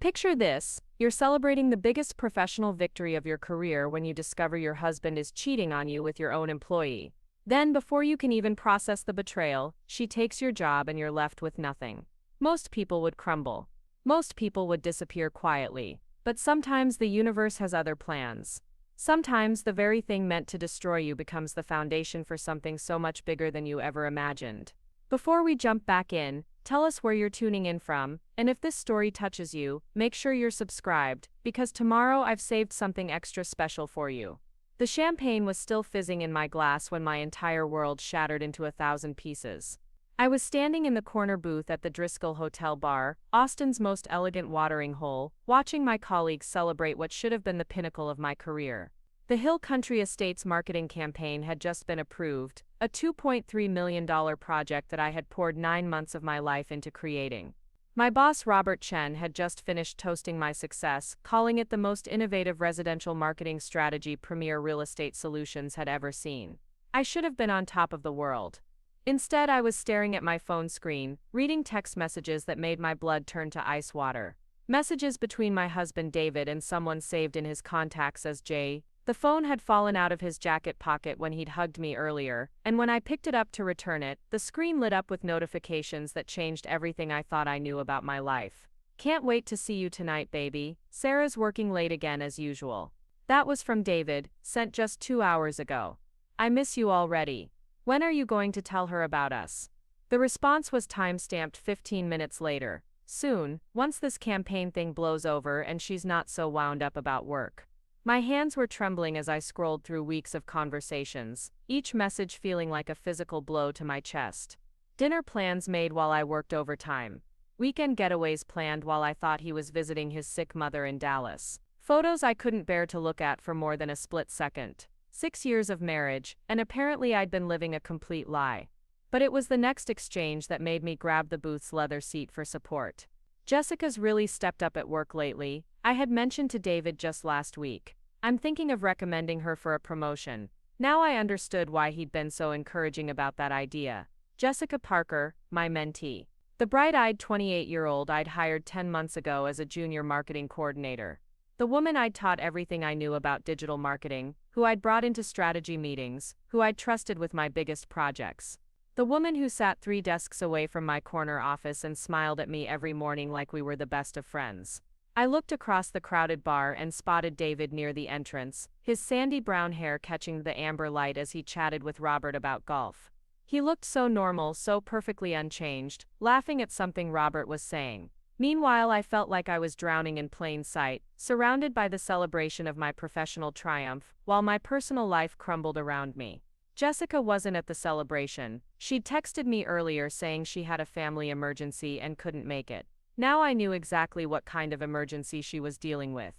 Picture this: you're celebrating the biggest professional victory of your career when you discover your husband is cheating on you with your own employee. Then, before you can even process the betrayal, she takes your job and you're left with nothing. Most people would crumble. Most people would disappear quietly. But sometimes the universe has other plans. Sometimes the very thing meant to destroy you becomes the foundation for something so much bigger than you ever imagined. Before we jump back in, tell us where you're tuning in from, and if this story touches you, make sure you're subscribed, because tomorrow I've saved something extra special for you. The champagne was still fizzing in my glass when my entire world shattered into 1,000 pieces. I was standing in the corner booth at the Driskill Hotel bar, Austin's most elegant watering hole, watching my colleagues celebrate what should have been the pinnacle of my career. The Hill Country Estates marketing campaign had just been approved, a $2.3 million project that I had poured 9 months of my life into creating. My boss Robert Chen had just finished toasting my success, calling it the most innovative residential marketing strategy Premier Real Estate Solutions had ever seen. I should have been on top of the world. Instead, I was staring at my phone screen, reading text messages that made my blood turn to ice water. Messages between my husband David and someone saved in his contacts as J. The phone had fallen out of his jacket pocket when he'd hugged me earlier, and when I picked it up to return it, the screen lit up with notifications that changed everything I thought I knew about my life. "Can't wait to see you tonight, baby. Sarah's working late again as usual." That was from David, sent just 2 hours ago. "I miss you already. When are you going to tell her about us?" The response was time-stamped 15 minutes later. "Soon, once this campaign thing blows over and she's not so wound up about work." My hands were trembling as I scrolled through weeks of conversations, each message feeling like a physical blow to my chest. Dinner plans made while I worked overtime. Weekend getaways planned while I thought he was visiting his sick mother in Dallas. Photos I couldn't bear to look at for more than a split second. 6 years of marriage, and apparently I'd been living a complete lie. But it was the next exchange that made me grab the booth's leather seat for support. "Jessica's really stepped up at work lately," I had mentioned to David just last week. "I'm thinking of recommending her for a promotion." Now I understood why he'd been so encouraging about that idea. Jessica Parker, my mentee. The bright-eyed 28-year-old I'd hired 10 months ago as a junior marketing coordinator. The woman I'd taught everything I knew about digital marketing, who I'd brought into strategy meetings, who I'd trusted with my biggest projects. The woman who sat 3 desks away from my corner office and smiled at me every morning like we were the best of friends. I looked across the crowded bar and spotted David near the entrance, his sandy brown hair catching the amber light as he chatted with Robert about golf. He looked so normal, so perfectly unchanged, laughing at something Robert was saying. Meanwhile, I felt like I was drowning in plain sight, surrounded by the celebration of my professional triumph, while my personal life crumbled around me. Jessica wasn't at the celebration. She'd texted me earlier saying she had a family emergency and couldn't make it. Now I knew exactly what kind of emergency she was dealing with.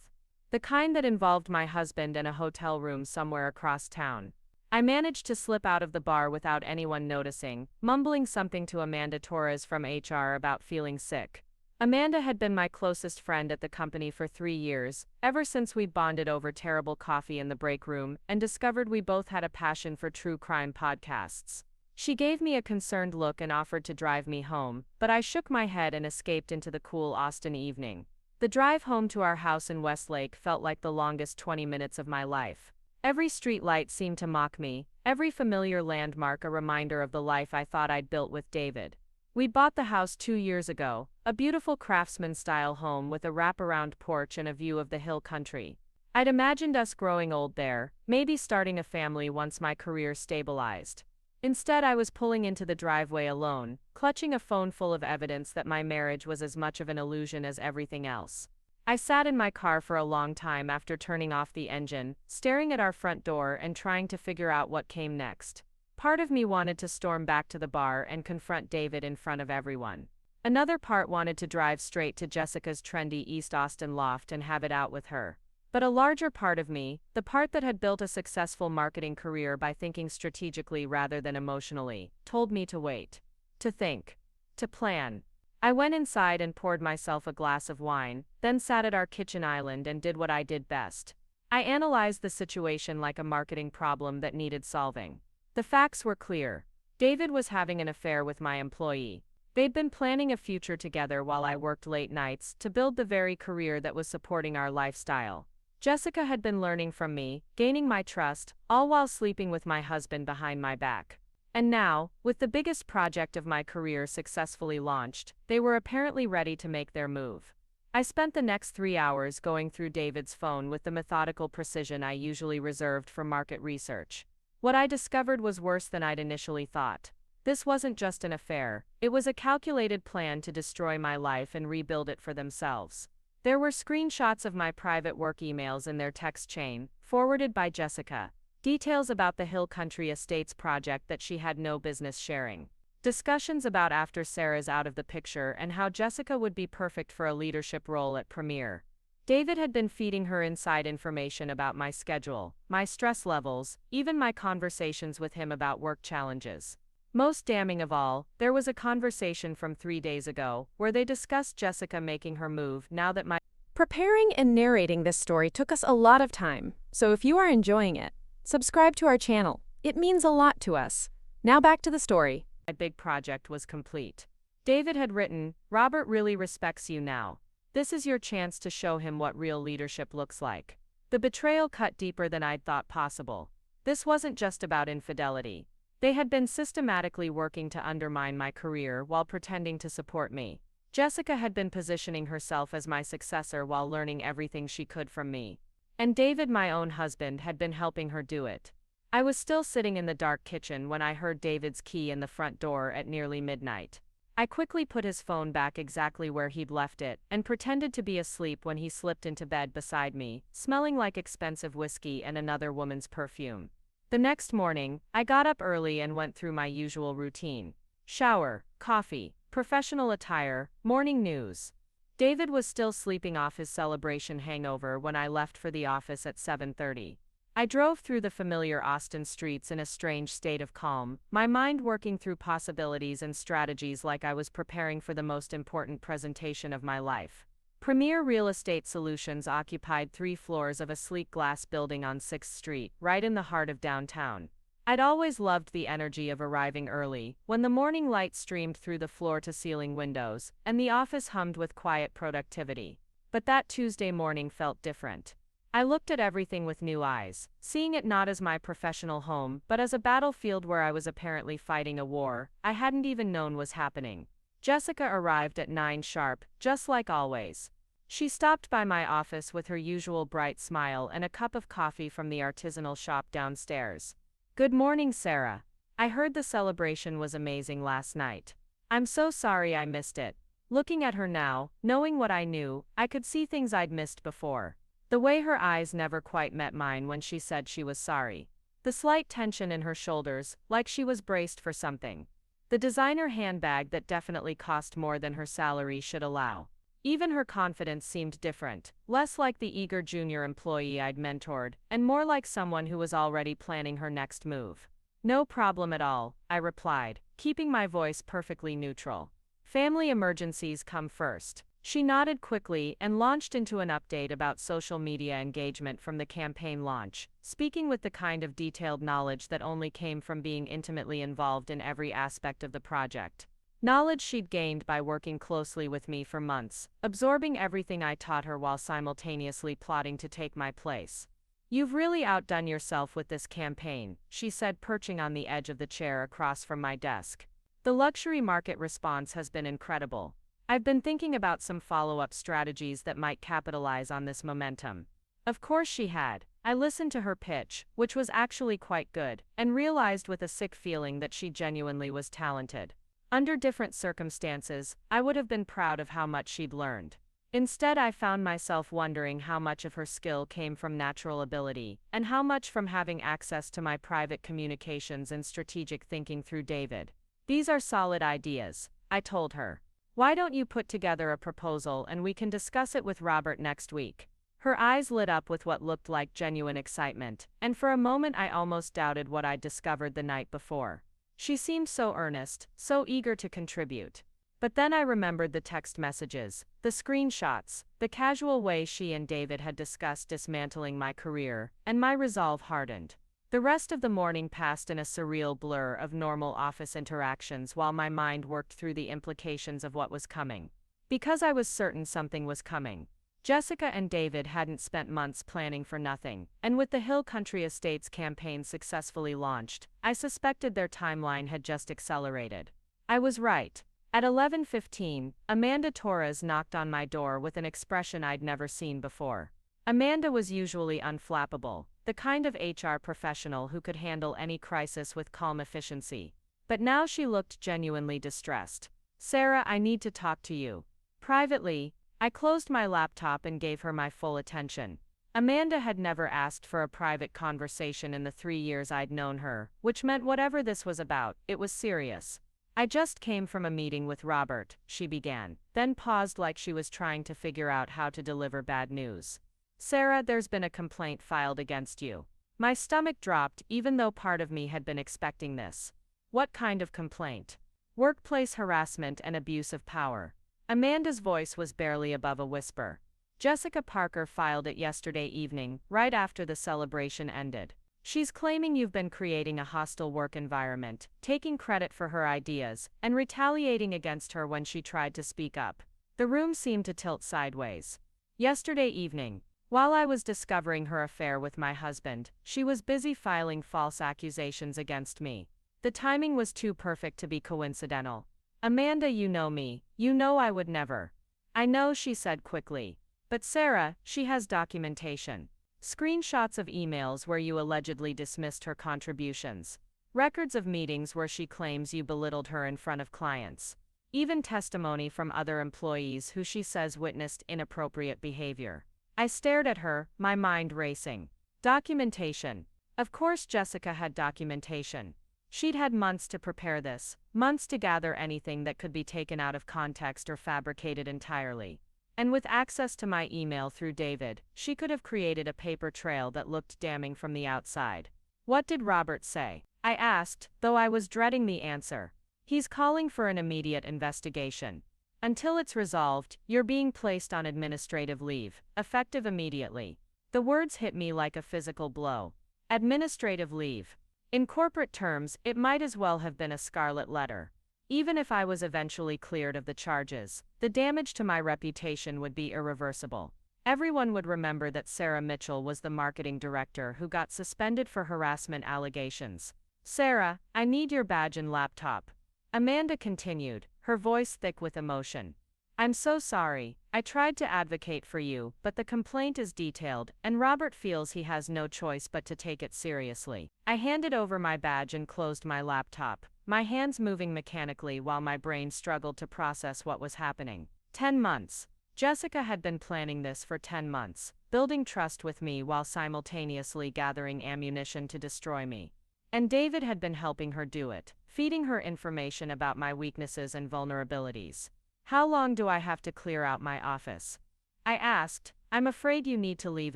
The kind that involved my husband and a hotel room somewhere across town. I managed to slip out of the bar without anyone noticing, mumbling something to Amanda Torres from HR about feeling sick. Amanda had been my closest friend at the company for 3 years, ever since we bonded over terrible coffee in the break room and discovered we both had a passion for true crime podcasts. She gave me a concerned look and offered to drive me home, but I shook my head and escaped into the cool Austin evening. The drive home to our house in Westlake felt like the longest 20 minutes of my life. Every street light seemed to mock me, every familiar landmark a reminder of the life I thought I'd built with David. We bought the house 2 years ago, a beautiful craftsman-style home with a wraparound porch and a view of the hill country. I'd imagined us growing old there, maybe starting a family once my career stabilized. Instead, I was pulling into the driveway alone, clutching a phone full of evidence that my marriage was as much of an illusion as everything else. I sat in my car for a long time after turning off the engine, staring at our front door and trying to figure out what came next. Part of me wanted to storm back to the bar and confront David in front of everyone. Another part wanted to drive straight to Jessica's trendy East Austin loft and have it out with her. But a larger part of me, the part that had built a successful marketing career by thinking strategically rather than emotionally, told me to wait. To think. To plan. I went inside and poured myself a glass of wine, then sat at our kitchen island and did what I did best. I analyzed the situation like a marketing problem that needed solving. The facts were clear. David was having an affair with my employee. They'd been planning a future together while I worked late nights to build the very career that was supporting our lifestyle. Jessica had been learning from me, gaining my trust, all while sleeping with my husband behind my back. And now, with the biggest project of my career successfully launched, they were apparently ready to make their move. I spent the next 3 hours going through David's phone with the methodical precision I usually reserved for market research. What I discovered was worse than I'd initially thought. This wasn't just an affair, it was a calculated plan to destroy my life and rebuild it for themselves. There were screenshots of my private work emails in their text chain, forwarded by Jessica. Details about the Hill Country Estates project that she had no business sharing. Discussions about after Sarah's out of the picture and how Jessica would be perfect for a leadership role at Premier. David had been feeding her inside information about my schedule, my stress levels, even my conversations with him about work challenges. Most damning of all, there was a conversation from 3 days ago, where they discussed Jessica making her move now that my Preparing and narrating this story took us a lot of time, so if you are enjoying it, subscribe to our channel. It means a lot to us. Now back to the story. big project was complete. David had written, "Robert really respects you now. This is your chance to show him what real leadership looks like." The betrayal cut deeper than I'd thought possible. This wasn't just about infidelity. They had been systematically working to undermine my career while pretending to support me. Jessica had been positioning herself as my successor while learning everything she could from me. And David, my own husband, had been helping her do it. I was still sitting in the dark kitchen when I heard David's key in the front door at nearly midnight. I quickly put his phone back exactly where he'd left it and pretended to be asleep when he slipped into bed beside me, smelling like expensive whiskey and another woman's perfume. The next morning, I got up early and went through my usual routine. Shower, coffee, professional attire, morning news. David was still sleeping off his celebration hangover when I left for the office at 7:30. I drove through the familiar Austin streets in a strange state of calm, my mind working through possibilities and strategies like I was preparing for the most important presentation of my life. Premier Real Estate Solutions occupied 3 floors of a sleek glass building on 6th Street, right in the heart of downtown. I'd always loved the energy of arriving early, when the morning light streamed through the floor-to-ceiling windows, and the office hummed with quiet productivity. But that Tuesday morning felt different. I looked at everything with new eyes, seeing it not as my professional home, but as a battlefield where I was apparently fighting a war I hadn't even known was happening. Jessica arrived at 9 sharp, just like always. She stopped by my office with her usual bright smile and a cup of coffee from the artisanal shop downstairs. "Good morning, Sarah. I heard the celebration was amazing last night. I'm so sorry I missed it." Looking at her now, knowing what I knew, I could see things I'd missed before. The way her eyes never quite met mine when she said she was sorry. The slight tension in her shoulders, like she was braced for something. The designer handbag that definitely cost more than her salary should allow. Even her confidence seemed different, less like the eager junior employee I'd mentored, and more like someone who was already planning her next move. "No problem at all," I replied, keeping my voice perfectly neutral. "Family emergencies come first." She nodded quickly and launched into an update about social media engagement from the campaign launch, speaking with the kind of detailed knowledge that only came from being intimately involved in every aspect of the project. Knowledge she'd gained by working closely with me for months, absorbing everything I taught her while simultaneously plotting to take my place. "You've really outdone yourself with this campaign," she said, perching on the edge of the chair across from my desk. "The luxury market response has been incredible. I've been thinking about some follow-up strategies that might capitalize on this momentum." Of course she had. I listened to her pitch, which was actually quite good, and realized with a sick feeling that she genuinely was talented. Under different circumstances, I would have been proud of how much she'd learned. Instead, I found myself wondering how much of her skill came from natural ability, and how much from having access to my private communications and strategic thinking through David. "These are solid ideas," I told her. "Why don't you put together a proposal and we can discuss it with Robert next week?" Her eyes lit up with what looked like genuine excitement, and for a moment I almost doubted what I'd discovered the night before. She seemed so earnest, so eager to contribute. But then I remembered the text messages, the screenshots, the casual way she and David had discussed dismantling my career, and my resolve hardened. The rest of the morning passed in a surreal blur of normal office interactions while my mind worked through the implications of what was coming. Because I was certain something was coming. Jessica and David hadn't spent months planning for nothing, and with the Hill Country Estates campaign successfully launched, I suspected their timeline had just accelerated. I was right. At 11:15, Amanda Torres knocked on my door with an expression I'd never seen before. Amanda was usually unflappable, the kind of HR professional who could handle any crisis with calm efficiency. But now she looked genuinely distressed. "Sarah, I need to talk to you." Privately, I closed my laptop and gave her my full attention. Amanda had never asked for a private conversation in the 3 years I'd known her, which meant whatever this was about, it was serious. "I just came from a meeting with Robert," she began, then paused like she was trying to figure out how to deliver bad news. "Sarah, there's been a complaint filed against you." My stomach dropped even though part of me had been expecting this. "What kind of complaint?" "Workplace harassment and abuse of power." Amanda's voice was barely above a whisper. "Jessica Parker filed it yesterday evening, right after the celebration ended. She's claiming you've been creating a hostile work environment, taking credit for her ideas, and retaliating against her when she tried to speak up." The room seemed to tilt sideways. "Yesterday evening, while I was discovering her affair with my husband, she was busy filing false accusations against me. The timing was too perfect to be coincidental." "Amanda, you know me, you know I would never." "I know," she said quickly. "But Sarah, she has documentation. Screenshots of emails where you allegedly dismissed her contributions. Records of meetings where she claims you belittled her in front of clients. Even testimony from other employees who she says witnessed inappropriate behavior." I stared at her, my mind racing. Documentation. Of course Jessica had documentation. She'd had months to prepare this, months to gather anything that could be taken out of context or fabricated entirely. And with access to my email through David, she could have created a paper trail that looked damning from the outside. "What did Robert say?" I asked, though I was dreading the answer. "He's calling for an immediate investigation. Until it's resolved, you're being placed on administrative leave, effective immediately." The words hit me like a physical blow. Administrative leave. In corporate terms, it might as well have been a scarlet letter. Even if I was eventually cleared of the charges, the damage to my reputation would be irreversible. Everyone would remember that Sarah Mitchell was the marketing director who got suspended for harassment allegations. "Sarah, I need your badge and laptop." Amanda continued, her voice thick with emotion. "I'm so sorry. I tried to advocate for you, but the complaint is detailed, and Robert feels he has no choice but to take it seriously." I handed over my badge and closed my laptop, my hands moving mechanically while my brain struggled to process what was happening. 10 months. Jessica had been planning this for 10 months, building trust with me while simultaneously gathering ammunition to destroy me. And David had been helping her do it, feeding her information about my weaknesses and vulnerabilities. "How long do I have to clear out my office?" I asked. "I'm afraid you need to leave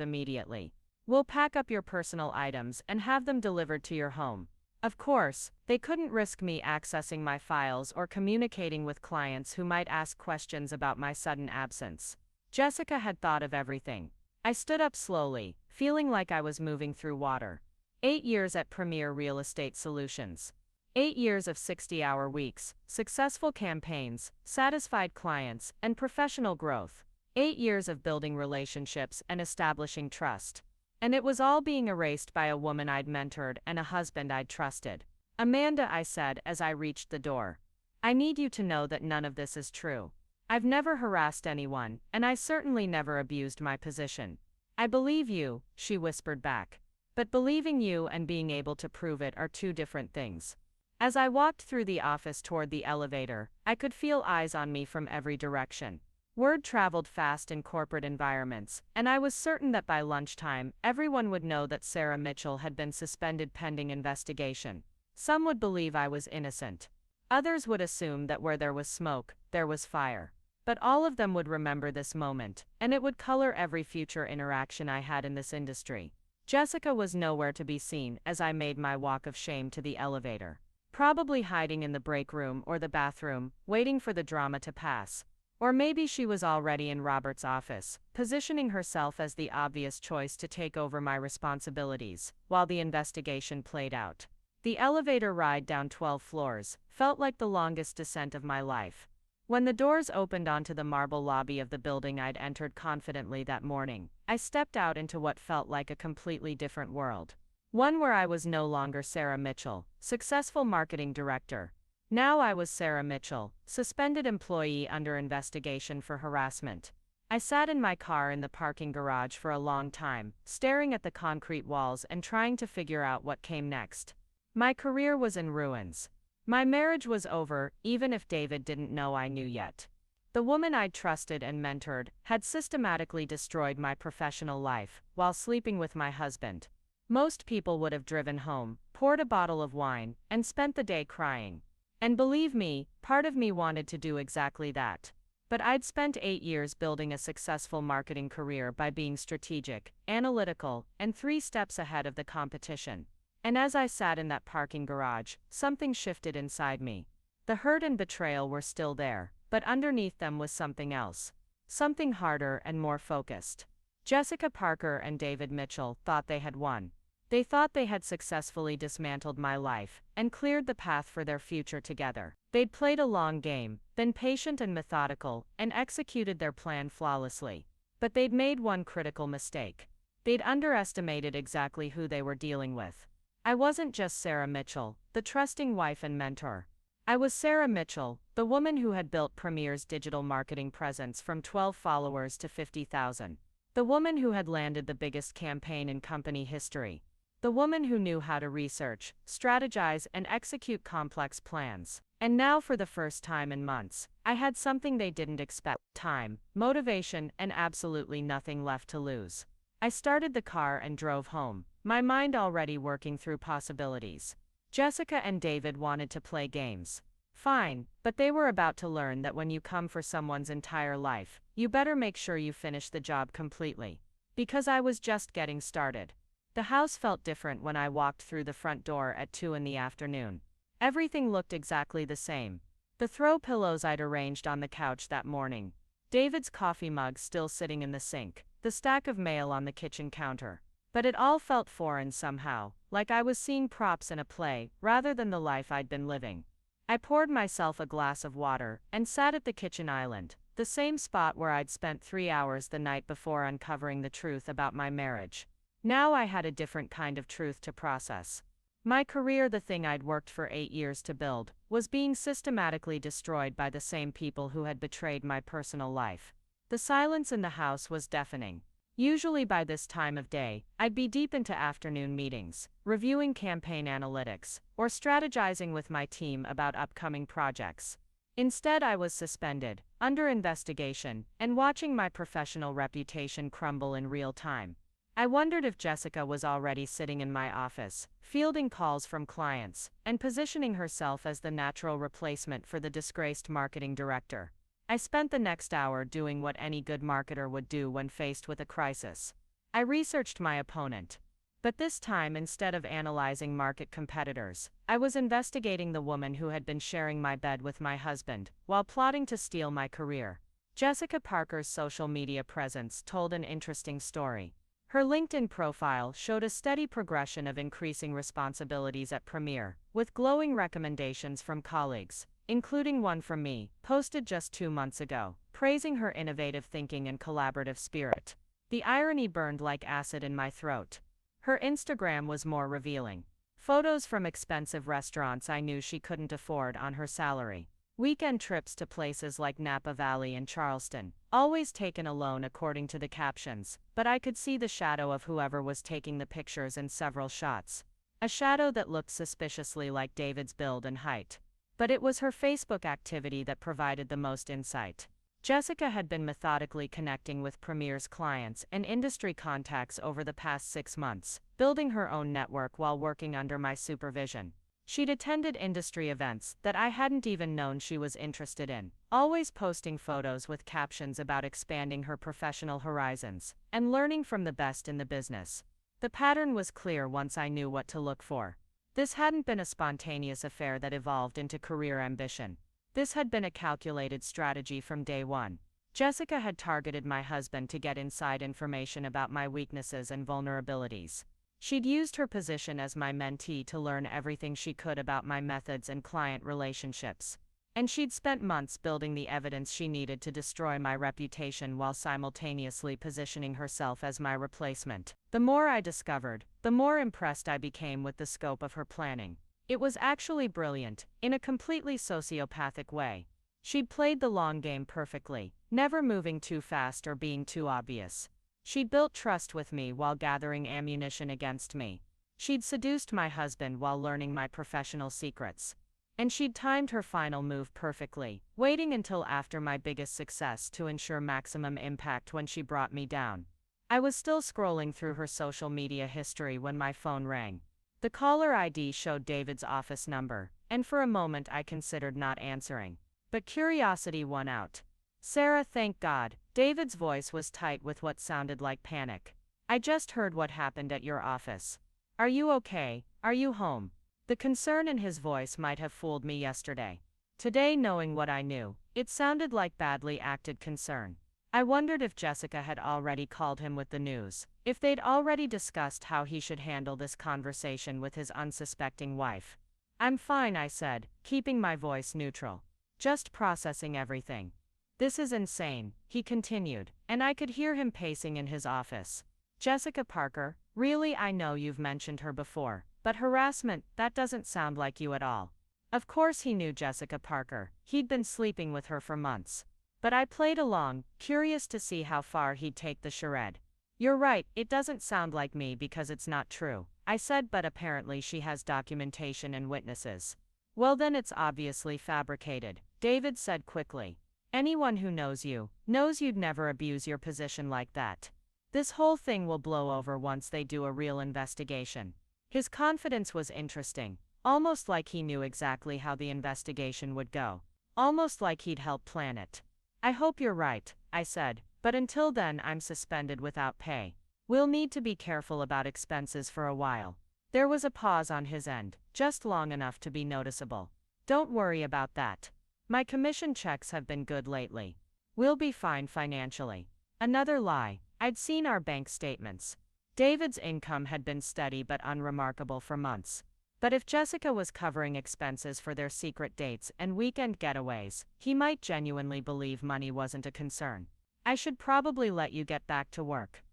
immediately. We'll pack up your personal items and have them delivered to your home." Of course, they couldn't risk me accessing my files or communicating with clients who might ask questions about my sudden absence. Jessica had thought of everything. I stood up slowly, feeling like I was moving through water. 8 years at Premier Real Estate Solutions. 8 years of 60-hour weeks, successful campaigns, satisfied clients, and professional growth. 8 years of building relationships and establishing trust. And it was all being erased by a woman I'd mentored and a husband I'd trusted. "Amanda," I said as I reached the door. "I need you to know that none of this is true. I've never harassed anyone, and I certainly never abused my position." "I believe you," she whispered back. "But believing you and being able to prove it are two different things." As I walked through the office toward the elevator, I could feel eyes on me from every direction. Word traveled fast in corporate environments, and I was certain that by lunchtime, everyone would know that Sarah Mitchell had been suspended pending investigation. Some would believe I was innocent. Others would assume that where there was smoke, there was fire. But all of them would remember this moment, and it would color every future interaction I had in this industry. Jessica was nowhere to be seen as I made my walk of shame to the elevator. Probably hiding in the break room or the bathroom, waiting for the drama to pass. Or maybe she was already in Robert's office, positioning herself as the obvious choice to take over my responsibilities, while the investigation played out. The elevator ride down 12 floors felt like the longest descent of my life. When the doors opened onto the marble lobby of the building I'd entered confidently that morning, I stepped out into what felt like a completely different world. One where I was no longer Sarah Mitchell, successful marketing director. Now I was Sarah Mitchell, suspended employee under investigation for harassment. I sat in my car in the parking garage for a long time, staring at the concrete walls and trying to figure out what came next. My career was in ruins. My marriage was over, even if David didn't know I knew yet. The woman I'd trusted and mentored had systematically destroyed my professional life while sleeping with my husband. Most people would have driven home, poured a bottle of wine, and spent the day crying. And believe me, part of me wanted to do exactly that. But I'd spent 8 years building a successful marketing career by being strategic, analytical, and 3 steps ahead of the competition. And as I sat in that parking garage, something shifted inside me. The hurt and betrayal were still there, but underneath them was something else. Something harder and more focused. Jessica Parker and David Mitchell thought they had won. They thought they had successfully dismantled my life and cleared the path for their future together. They'd played a long game, been patient and methodical, and executed their plan flawlessly. But they'd made one critical mistake. They'd underestimated exactly who they were dealing with. I wasn't just Sarah Mitchell, the trusting wife and mentor. I was Sarah Mitchell, the woman who had built Premier's digital marketing presence from 12 followers to 50,000. The woman who had landed the biggest campaign in company history. The woman who knew how to research, strategize, and execute complex plans. And now, for the first time in months, I had something they didn't expect: time, motivation, and absolutely nothing left to lose. I started the car and drove home, my mind already working through possibilities. Jessica and David wanted to play games. Fine, but they were about to learn that when you come for someone's entire life, you better make sure you finish the job completely. Because I was just getting started. The house felt different when I walked through the front door at 2 in the afternoon. Everything looked exactly the same. The throw pillows I'd arranged on the couch that morning. David's coffee mug still sitting in the sink. The stack of mail on the kitchen counter. But it all felt foreign somehow, like I was seeing props in a play, rather than the life I'd been living. I poured myself a glass of water and sat at the kitchen island, the same spot where I'd spent 3 hours the night before uncovering the truth about my marriage. Now I had a different kind of truth to process. My career, the thing I'd worked for 8 years to build, was being systematically destroyed by the same people who had betrayed my personal life. The silence in the house was deafening. Usually by this time of day, I'd be deep into afternoon meetings, reviewing campaign analytics, or strategizing with my team about upcoming projects. Instead, I was suspended, under investigation, and watching my professional reputation crumble in real time. I wondered if Jessica was already sitting in my office, fielding calls from clients, and positioning herself as the natural replacement for the disgraced marketing director. I spent the next hour doing what any good marketer would do when faced with a crisis. I researched my opponent. But this time, instead of analyzing market competitors, I was investigating the woman who had been sharing my bed with my husband, while plotting to steal my career. Jessica Parker's social media presence told an interesting story. Her LinkedIn profile showed a steady progression of increasing responsibilities at Premier, with glowing recommendations from colleagues, including one from me, posted just 2 months ago, praising her innovative thinking and collaborative spirit. The irony burned like acid in my throat. Her Instagram was more revealing. Photos from expensive restaurants I knew she couldn't afford on her salary. Weekend trips to places like Napa Valley and Charleston, always taken alone according to the captions, but I could see the shadow of whoever was taking the pictures in several shots. A shadow that looked suspiciously like David's build and height. But it was her Facebook activity that provided the most insight. Jessica had been methodically connecting with Premier's clients and industry contacts over the past 6 months, building her own network while working under my supervision. She'd attended industry events that I hadn't even known she was interested in, always posting photos with captions about expanding her professional horizons and learning from the best in the business. The pattern was clear once I knew what to look for. This hadn't been a spontaneous affair that evolved into career ambition. This had been a calculated strategy from day one. Jessica had targeted my husband to get inside information about my weaknesses and vulnerabilities. She'd used her position as my mentee to learn everything she could about my methods and client relationships. And she'd spent months building the evidence she needed to destroy my reputation while simultaneously positioning herself as my replacement. The more I discovered, the more impressed I became with the scope of her planning. It was actually brilliant, in a completely sociopathic way. She'd played the long game perfectly, never moving too fast or being too obvious. She'd built trust with me while gathering ammunition against me. She'd seduced my husband while learning my professional secrets. And she'd timed her final move perfectly, waiting until after my biggest success to ensure maximum impact when she brought me down. I was still scrolling through her social media history when my phone rang. The caller ID showed David's office number, and for a moment I considered not answering. But curiosity won out. "Sarah, thank God." David's voice was tight with what sounded like panic. "I just heard what happened at your office. Are you okay? Are you home?" The concern in his voice might have fooled me yesterday. Today, knowing what I knew, it sounded like badly acted concern. I wondered if Jessica had already called him with the news, if they'd already discussed how he should handle this conversation with his unsuspecting wife. "I'm fine," I said, keeping my voice neutral. "Just processing everything." "This is insane," he continued, and I could hear him pacing in his office. "Jessica Parker, really? I know you've mentioned her before, but harassment, that doesn't sound like you at all." Of course he knew Jessica Parker. He'd been sleeping with her for months. But I played along, curious to see how far he'd take the charade. "You're right, it doesn't sound like me because it's not true," I said, "but apparently she has documentation and witnesses." "Well then it's obviously fabricated," David said quickly. "Anyone who knows you, knows you'd never abuse your position like that. This whole thing will blow over once they do a real investigation." His confidence was interesting, almost like he knew exactly how the investigation would go. Almost like he'd helped plan it. "I hope you're right," I said, "but until then I'm suspended without pay. We'll need to be careful about expenses for a while." There was a pause on his end, just long enough to be noticeable. "Don't worry about that. My commission checks have been good lately. We'll be fine financially." Another lie. I'd seen our bank statements. David's income had been steady but unremarkable for months. But if Jessica was covering expenses for their secret dates and weekend getaways, he might genuinely believe money wasn't a concern. "I should probably let you get back to work,"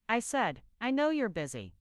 I said. "I know you're busy."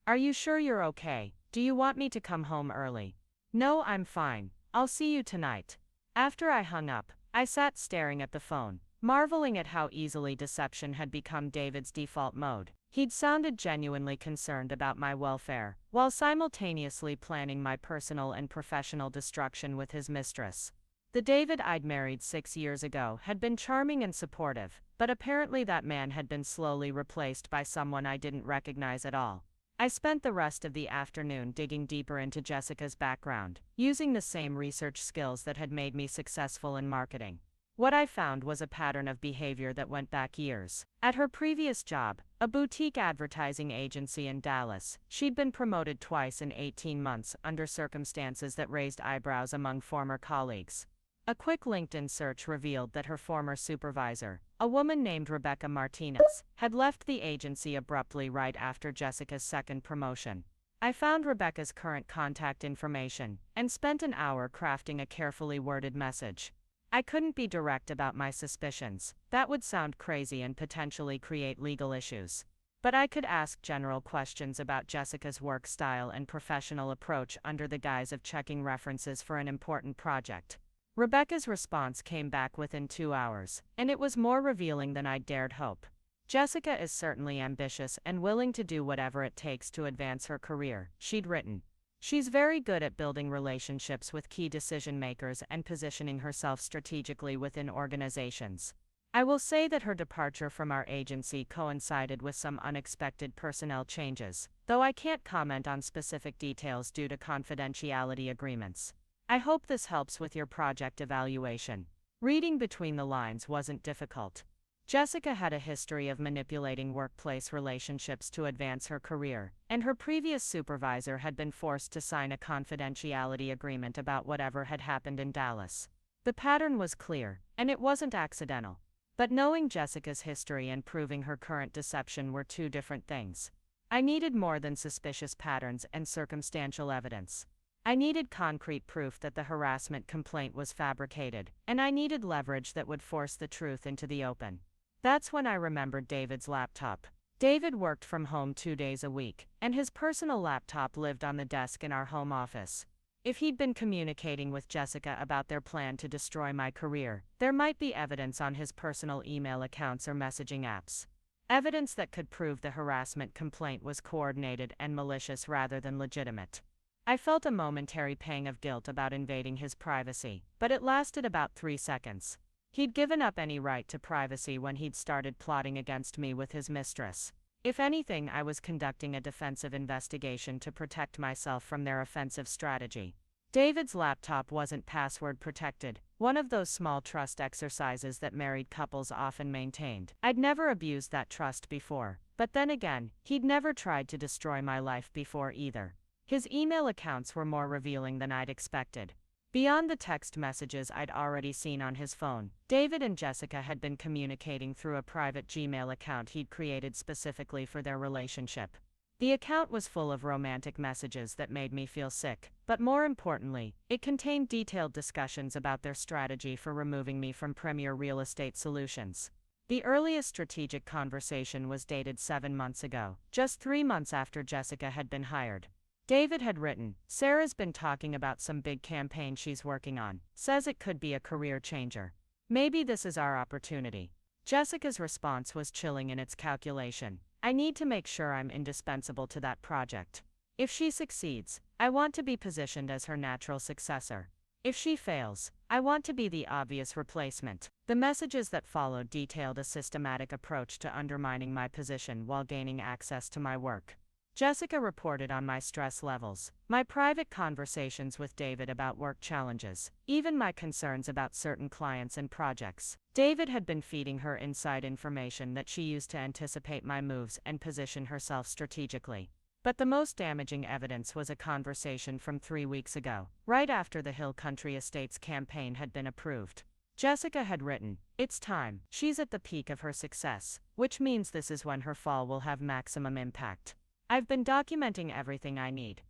"Are you sure you're okay? Do you want me to come home early?" "No, I'm fine. I'll see you tonight." After I hung up, I sat staring at the phone, marveling at how easily deception had become David's default mode. He'd sounded genuinely concerned about my welfare, while simultaneously planning my personal and professional destruction with his mistress. The David I'd married 6 years ago had been charming and supportive, but apparently that man had been slowly replaced by someone I didn't recognize at all. I spent the rest of the afternoon digging deeper into Jessica's background, using the same research skills that had made me successful in marketing. What I found was a pattern of behavior that went back years. At her previous job, a boutique advertising agency in Dallas, she'd been promoted twice in 18 months under circumstances that raised eyebrows among former colleagues. A quick LinkedIn search revealed that her former supervisor, a woman named Rebecca Martinez, had left the agency abruptly right after Jessica's second promotion. I found Rebecca's current contact information and spent an hour crafting a carefully worded message. I couldn't be direct about my suspicions. That would sound crazy and potentially create legal issues. But I could ask general questions about Jessica's work style and professional approach under the guise of checking references for an important project. Rebecca's response came back within 2 hours, and it was more revealing than I'd dared hope. "Jessica is certainly ambitious and willing to do whatever it takes to advance her career," she'd written. "She's very good at building relationships with key decision makers and positioning herself strategically within organizations. I will say that her departure from our agency coincided with some unexpected personnel changes, though I can't comment on specific details due to confidentiality agreements. I hope this helps with your project evaluation." Reading between the lines wasn't difficult. Jessica had a history of manipulating workplace relationships to advance her career, and her previous supervisor had been forced to sign a confidentiality agreement about whatever had happened in Dallas. The pattern was clear, and it wasn't accidental. But knowing Jessica's history and proving her current deception were two different things. I needed more than suspicious patterns and circumstantial evidence. I needed concrete proof that the harassment complaint was fabricated, and I needed leverage that would force the truth into the open. That's when I remembered David's laptop. David worked from home 2 days a week, and his personal laptop lived on the desk in our home office. If he'd been communicating with Jessica about their plan to destroy my career, there might be evidence on his personal email accounts or messaging apps. Evidence that could prove the harassment complaint was coordinated and malicious rather than legitimate. I felt a momentary pang of guilt about invading his privacy, but it lasted about 3 seconds. He'd given up any right to privacy when he'd started plotting against me with his mistress. If anything, I was conducting a defensive investigation to protect myself from their offensive strategy. David's laptop wasn't password protected, one of those small trust exercises that married couples often maintained. I'd never abused that trust before, but then again, he'd never tried to destroy my life before either. His email accounts were more revealing than I'd expected. Beyond the text messages I'd already seen on his phone, David and Jessica had been communicating through a private Gmail account he'd created specifically for their relationship. The account was full of romantic messages that made me feel sick, but more importantly, it contained detailed discussions about their strategy for removing me from Premier Real Estate Solutions. The earliest strategic conversation was dated 7 months ago, just 3 months after Jessica had been hired. David had written, "Sarah's been talking about some big campaign she's working on, says it could be a career changer. Maybe this is our opportunity." Jessica's response was chilling in its calculation. "I need to make sure I'm indispensable to that project. If she succeeds, I want to be positioned as her natural successor. If she fails, I want to be the obvious replacement." The messages that followed detailed a systematic approach to undermining my position while gaining access to my work. Jessica reported on my stress levels, my private conversations with David about work challenges, even my concerns about certain clients and projects. David had been feeding her inside information that she used to anticipate my moves and position herself strategically. But the most damaging evidence was a conversation from 3 weeks ago, right after the Hill Country Estates campaign had been approved. Jessica had written, "It's time. She's at the peak of her success, which means this is when her fall will have maximum impact. I've been documenting everything I need."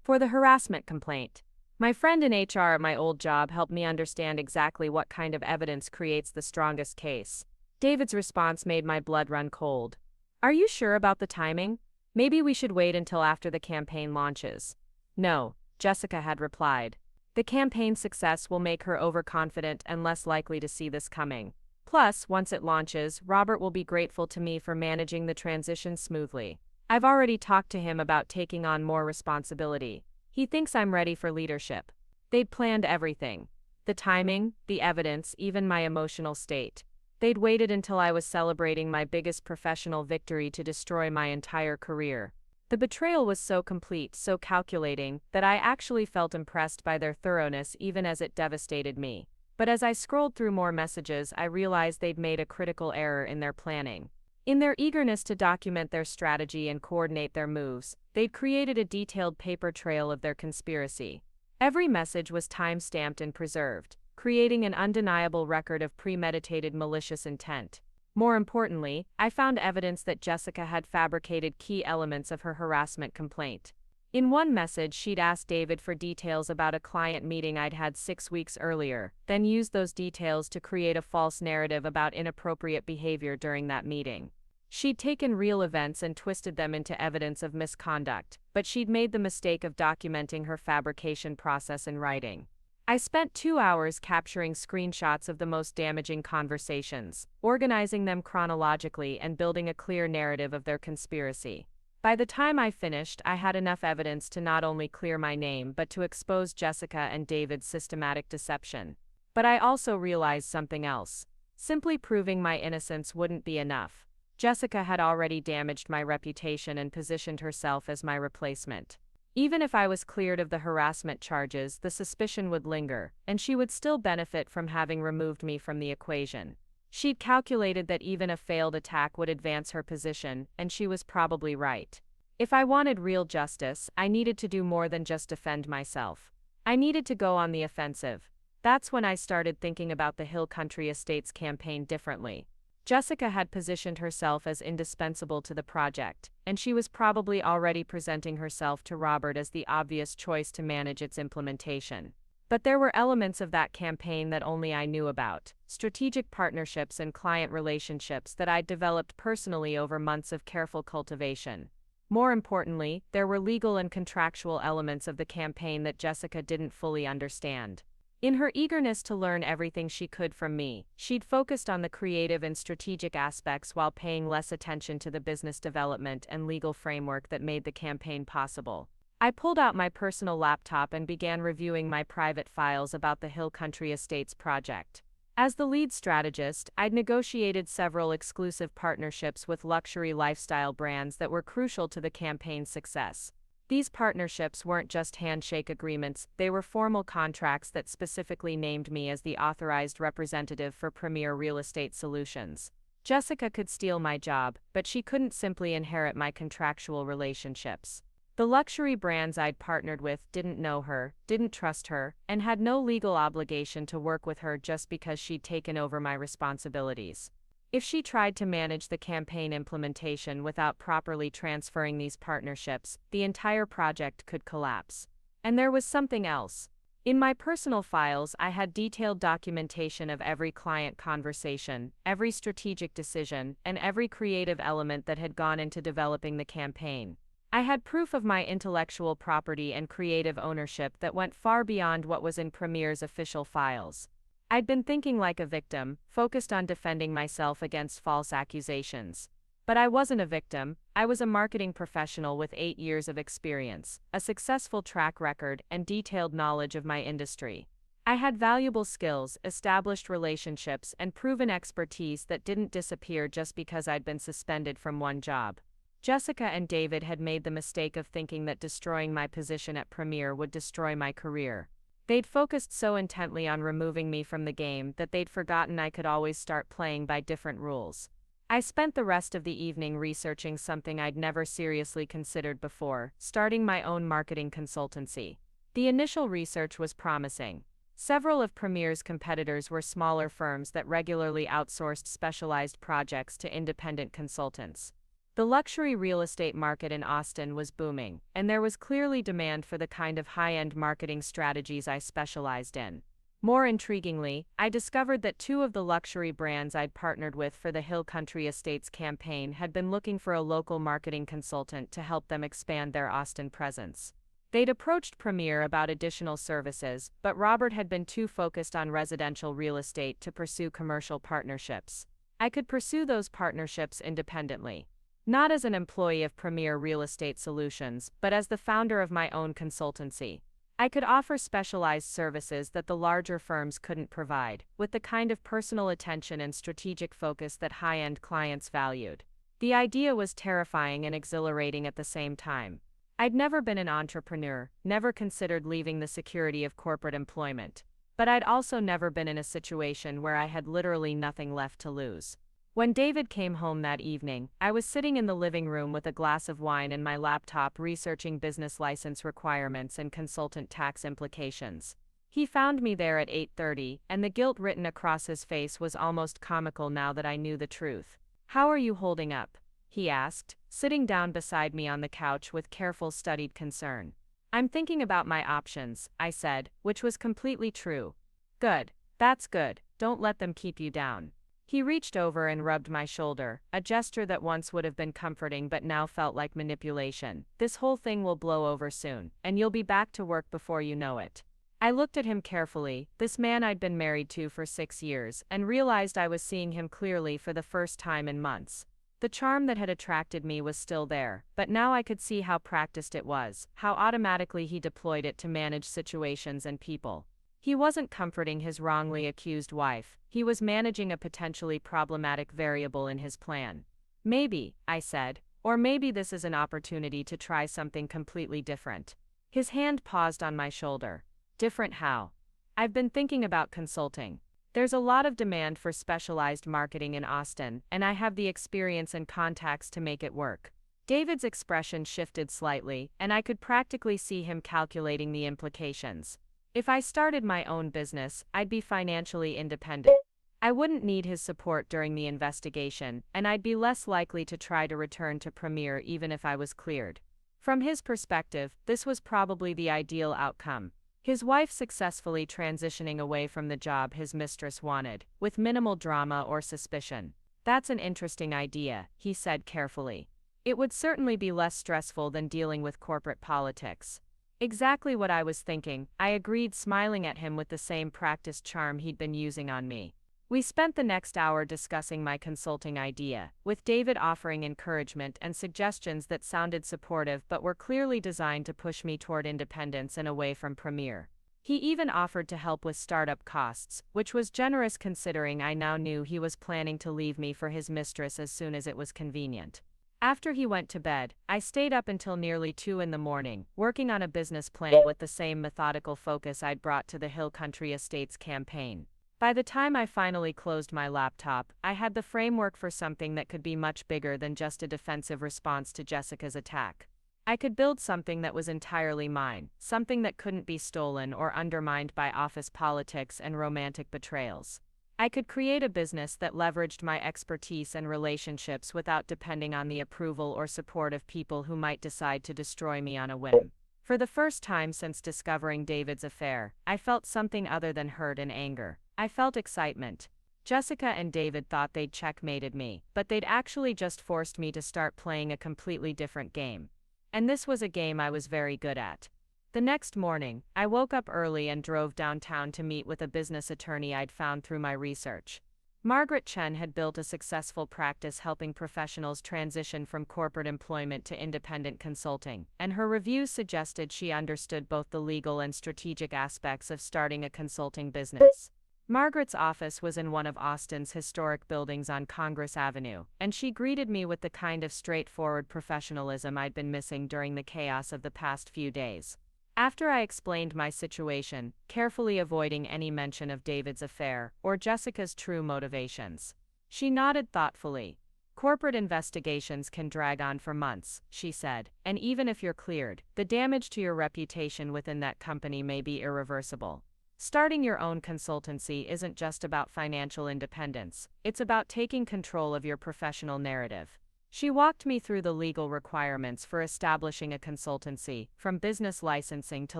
For the harassment complaint, my friend in HR at my old job helped me understand exactly what kind of evidence creates the strongest case. David's response made my blood run cold. "Are you sure about the timing? Maybe we should wait until after the campaign launches." "No," Jessica had replied. "The campaign's success will make her overconfident and less likely to see this coming. Plus, once it launches, Robert will be grateful to me for managing the transition smoothly. I've already talked to him about taking on more responsibility. He thinks I'm ready for leadership." They'd planned everything. The timing, the evidence, even my emotional state. They'd waited until I was celebrating my biggest professional victory to destroy my entire career. The betrayal was so complete, so calculating, that I actually felt impressed by their thoroughness even as it devastated me. But as I scrolled through more messages, I realized they'd made a critical error in their planning. In their eagerness to document their strategy and coordinate their moves, they'd created a detailed paper trail of their conspiracy. Every message was time-stamped and preserved, creating an undeniable record of premeditated malicious intent. More importantly, I found evidence that Jessica had fabricated key elements of her harassment complaint. In one message, she'd asked David for details about a client meeting I'd had 6 weeks earlier, then used those details to create a false narrative about inappropriate behavior during that meeting. She'd taken real events and twisted them into evidence of misconduct, but she'd made the mistake of documenting her fabrication process in writing. I spent 2 hours capturing screenshots of the most damaging conversations, organizing them chronologically and building a clear narrative of their conspiracy. By the time I finished, I had enough evidence to not only clear my name but to expose Jessica and David's systematic deception. But I also realized something else. Simply proving my innocence wouldn't be enough. Jessica had already damaged my reputation and positioned herself as my replacement. Even if I was cleared of the harassment charges, the suspicion would linger, and she would still benefit from having removed me from the equation. She'd calculated that even a failed attack would advance her position, and she was probably right. If I wanted real justice, I needed to do more than just defend myself. I needed to go on the offensive. That's when I started thinking about the Hill Country Estates campaign differently. Jessica had positioned herself as indispensable to the project, and she was probably already presenting herself to Robert as the obvious choice to manage its implementation. But there were elements of that campaign that only I knew about, strategic partnerships and client relationships that I'd developed personally over months of careful cultivation. More importantly, there were legal and contractual elements of the campaign that Jessica didn't fully understand. In her eagerness to learn everything she could from me, she'd focused on the creative and strategic aspects while paying less attention to the business development and legal framework that made the campaign possible. I pulled out my personal laptop and began reviewing my private files about the Hill Country Estates project. As the lead strategist, I'd negotiated several exclusive partnerships with luxury lifestyle brands that were crucial to the campaign's success. These partnerships weren't just handshake agreements, they were formal contracts that specifically named me as the authorized representative for Premier Real Estate Solutions. Jessica could steal my job, but she couldn't simply inherit my contractual relationships. The luxury brands I'd partnered with didn't know her, didn't trust her, and had no legal obligation to work with her just because she'd taken over my responsibilities. If she tried to manage the campaign implementation without properly transferring these partnerships, the entire project could collapse. And there was something else. In my personal files, I had detailed documentation of every client conversation, every strategic decision, and every creative element that had gone into developing the campaign. I had proof of my intellectual property and creative ownership that went far beyond what was in Premier's official files. I'd been thinking like a victim, focused on defending myself against false accusations. But I wasn't a victim, I was a marketing professional with 8 years of experience, a successful track record, and detailed knowledge of my industry. I had valuable skills, established relationships, and proven expertise that didn't disappear just because I'd been suspended from one job. Jessica and David had made the mistake of thinking that destroying my position at Premier would destroy my career. They'd focused so intently on removing me from the game that they'd forgotten I could always start playing by different rules. I spent the rest of the evening researching something I'd never seriously considered before, starting my own marketing consultancy. The initial research was promising. Several of Premier's competitors were smaller firms that regularly outsourced specialized projects to independent consultants. The luxury real estate market in Austin was booming, and there was clearly demand for the kind of high-end marketing strategies I specialized in. More intriguingly, I discovered that 2 of the luxury brands I'd partnered with for the Hill Country Estates campaign had been looking for a local marketing consultant to help them expand their Austin presence. They'd approached Premier about additional services, but Robert had been too focused on residential real estate to pursue commercial partnerships. I could pursue those partnerships independently. Not as an employee of Premier Real Estate Solutions, but as the founder of my own consultancy. I could offer specialized services that the larger firms couldn't provide, with the kind of personal attention and strategic focus that high-end clients valued. The idea was terrifying and exhilarating at the same time. I'd never been an entrepreneur, never considered leaving the security of corporate employment. But I'd also never been in a situation where I had literally nothing left to lose. When David came home that evening, I was sitting in the living room with a glass of wine and my laptop researching business license requirements and consultant tax implications. He found me there at 8:30, and the guilt written across his face was almost comical now that I knew the truth. "How are you holding up?" he asked, sitting down beside me on the couch with careful studied concern. "I'm thinking about my options," I said, which was completely true. "Good. That's good, don't let them keep you down." He reached over and rubbed my shoulder, a gesture that once would have been comforting but now felt like manipulation. "This whole thing will blow over soon, and you'll be back to work before you know it." I looked at him carefully, this man I'd been married to for 6 years, and realized I was seeing him clearly for the first time in months. The charm that had attracted me was still there, but now I could see how practiced it was, how automatically he deployed it to manage situations and people. He wasn't comforting his wrongly accused wife, he was managing a potentially problematic variable in his plan. "Maybe," I said, "or maybe this is an opportunity to try something completely different." His hand paused on my shoulder. "Different how?" "I've been thinking about consulting. There's a lot of demand for specialized marketing in Austin, and I have the experience and contacts to make it work." David's expression shifted slightly, and I could practically see him calculating the implications. If I started my own business, I'd be financially independent. I wouldn't need his support during the investigation, and I'd be less likely to try to return to Premier even if I was cleared. From his perspective, this was probably the ideal outcome. His wife successfully transitioning away from the job his mistress wanted, with minimal drama or suspicion. That's an interesting idea, he said carefully. It would certainly be less stressful than dealing with corporate politics. Exactly what I was thinking, I agreed, smiling at him with the same practiced charm he'd been using on me. We spent the next hour discussing my consulting idea, with David offering encouragement and suggestions that sounded supportive but were clearly designed to push me toward independence and away from Premier. He even offered to help with startup costs, which was generous considering I now knew he was planning to leave me for his mistress as soon as it was convenient. After he went to bed, I stayed up until nearly 2 in the morning, working on a business plan with the same methodical focus I'd brought to the Hill Country Estates campaign. By the time I finally closed my laptop, I had the framework for something that could be much bigger than just a defensive response to Jessica's attack. I could build something that was entirely mine, something that couldn't be stolen or undermined by office politics and romantic betrayals. I could create a business that leveraged my expertise and relationships without depending on the approval or support of people who might decide to destroy me on a whim. For the first time since discovering David's affair, I felt something other than hurt and anger. I felt excitement. Jessica and David thought they'd checkmated me, but they'd actually just forced me to start playing a completely different game. And this was a game I was very good at. The next morning, I woke up early and drove downtown to meet with a business attorney I'd found through my research. Robert Chen had built a successful practice helping professionals transition from corporate employment to independent consulting, and her reviews suggested she understood both the legal and strategic aspects of starting a consulting business. Margaret's office was in one of Austin's historic buildings on Congress Avenue, and she greeted me with the kind of straightforward professionalism I'd been missing during the chaos of the past few days. After I explained my situation, carefully avoiding any mention of David's affair or Jessica's true motivations, she nodded thoughtfully. "Corporate investigations can drag on for months," she said, "and even if you're cleared, the damage to your reputation within that company may be irreversible. Starting your own consultancy isn't just about financial independence, it's about taking control of your professional narrative." She walked me through the legal requirements for establishing a consultancy, from business licensing to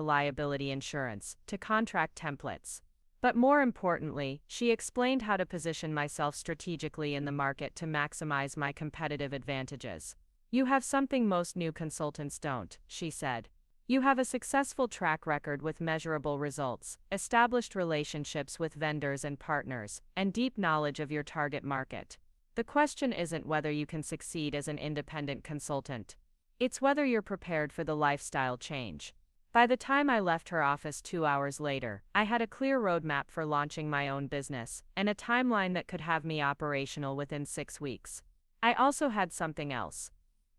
liability insurance, to contract templates. But more importantly, she explained how to position myself strategically in the market to maximize my competitive advantages. "You have something most new consultants don't," she said. "You have a successful track record with measurable results, established relationships with vendors and partners, and deep knowledge of your target market. The question isn't whether you can succeed as an independent consultant. It's whether you're prepared for the lifestyle change." By the time I left her office 2 hours later, I had a clear roadmap for launching my own business, and a timeline that could have me operational within 6 weeks. I also had something else.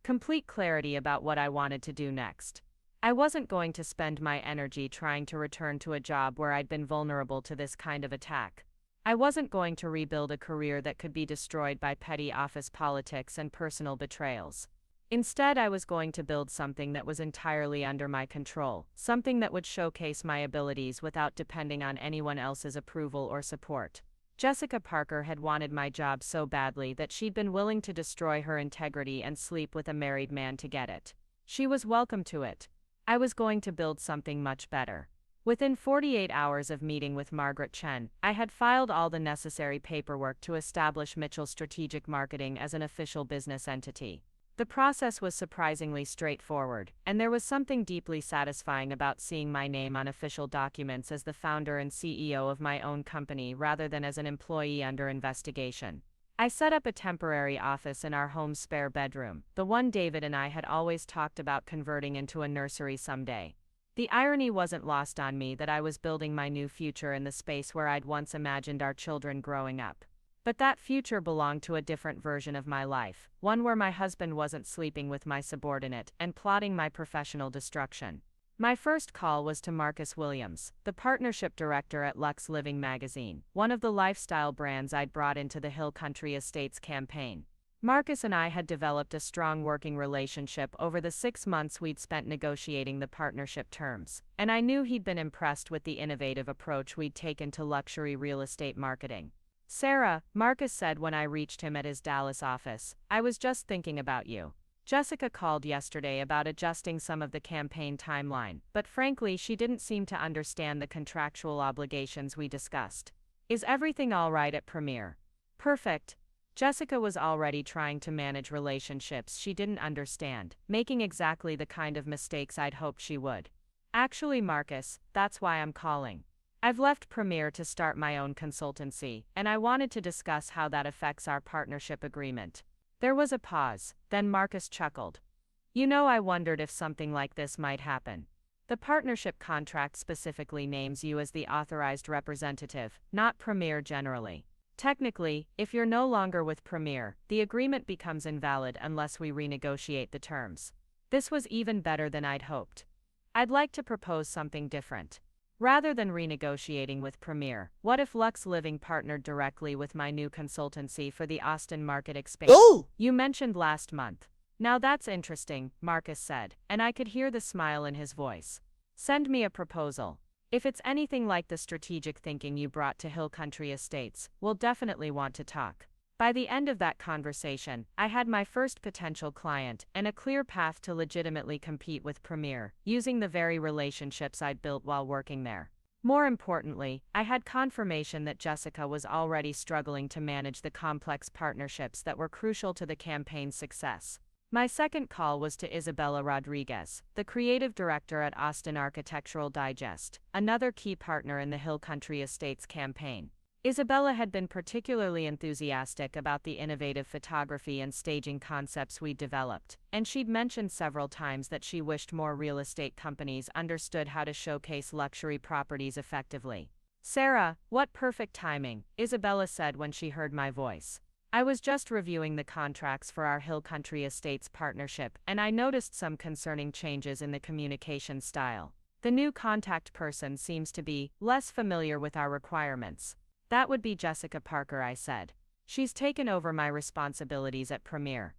Complete clarity about what I wanted to do next. I wasn't going to spend my energy trying to return to a job where I'd been vulnerable to this kind of attack. I wasn't going to rebuild a career that could be destroyed by petty office politics and personal betrayals. Instead, I was going to build something that was entirely under my control, something that would showcase my abilities without depending on anyone else's approval or support. Jessica Parker had wanted my job so badly that she'd been willing to destroy her integrity and sleep with a married man to get it. She was welcome to it. I was going to build something much better. Within 48 hours of meeting with Margaret Chen, I had filed all the necessary paperwork to establish Mitchell Strategic Marketing as an official business entity. The process was surprisingly straightforward, and there was something deeply satisfying about seeing my name on official documents as the founder and CEO of my own company rather than as an employee under investigation. I set up a temporary office in our home's spare bedroom, the one David and I had always talked about converting into a nursery someday. The irony wasn't lost on me that I was building my new future in the space where I'd once imagined our children growing up. But that future belonged to a different version of my life, one where my husband wasn't sleeping with my subordinate and plotting my professional destruction. My first call was to Marcus Williams, the partnership director at Lux Living magazine, one of the lifestyle brands I'd brought into the Hill Country Estates campaign. Marcus and I had developed a strong working relationship over the 6 months we'd spent negotiating the partnership terms, and I knew he'd been impressed with the innovative approach we'd taken to luxury real estate marketing. "Sarah," Marcus said when I reached him at his Dallas office, "I was just thinking about you. Jessica called yesterday about adjusting some of the campaign timeline, but frankly, she didn't seem to understand the contractual obligations we discussed. Is everything all right at Premier?" "Perfect." Jessica was already trying to manage relationships she didn't understand, making exactly the kind of mistakes I'd hoped she would. "Actually, Marcus, that's why I'm calling. I've left Premier to start my own consultancy, and I wanted to discuss how that affects our partnership agreement." There was a pause, then Marcus chuckled. "You know, I wondered if something like this might happen. The partnership contract specifically names you as the authorized representative, not Premier generally. Technically, if you're no longer with Premier, the agreement becomes invalid unless we renegotiate the terms." This was even better than I'd hoped. "I'd like to propose something different. Rather than renegotiating with Premier, what if Lux Living partnered directly with my new consultancy for the Austin market expansion you mentioned last month?" "Now that's interesting," Marcus said, and I could hear the smile in his voice. "Send me a proposal. If it's anything like the strategic thinking you brought to Hill Country Estates, we'll definitely want to talk." By the end of that conversation, I had my first potential client and a clear path to legitimately compete with Premier, using the very relationships I'd built while working there. More importantly, I had confirmation that Jessica was already struggling to manage the complex partnerships that were crucial to the campaign's success. My second call was to Isabella Rodriguez, the creative director at Austin Architectural Digest, another key partner in the Hill Country Estates campaign. Isabella had been particularly enthusiastic about the innovative photography and staging concepts we'd developed, and she'd mentioned several times that she wished more real estate companies understood how to showcase luxury properties effectively. "Sarah, what perfect timing," Isabella said when she heard my voice. "I was just reviewing the contracts for our Hill Country Estates partnership, and I noticed some concerning changes in the communication style. The new contact person seems to be less familiar with our requirements." "That would be Jessica Parker," I said. "She's taken over my responsibilities at Premier."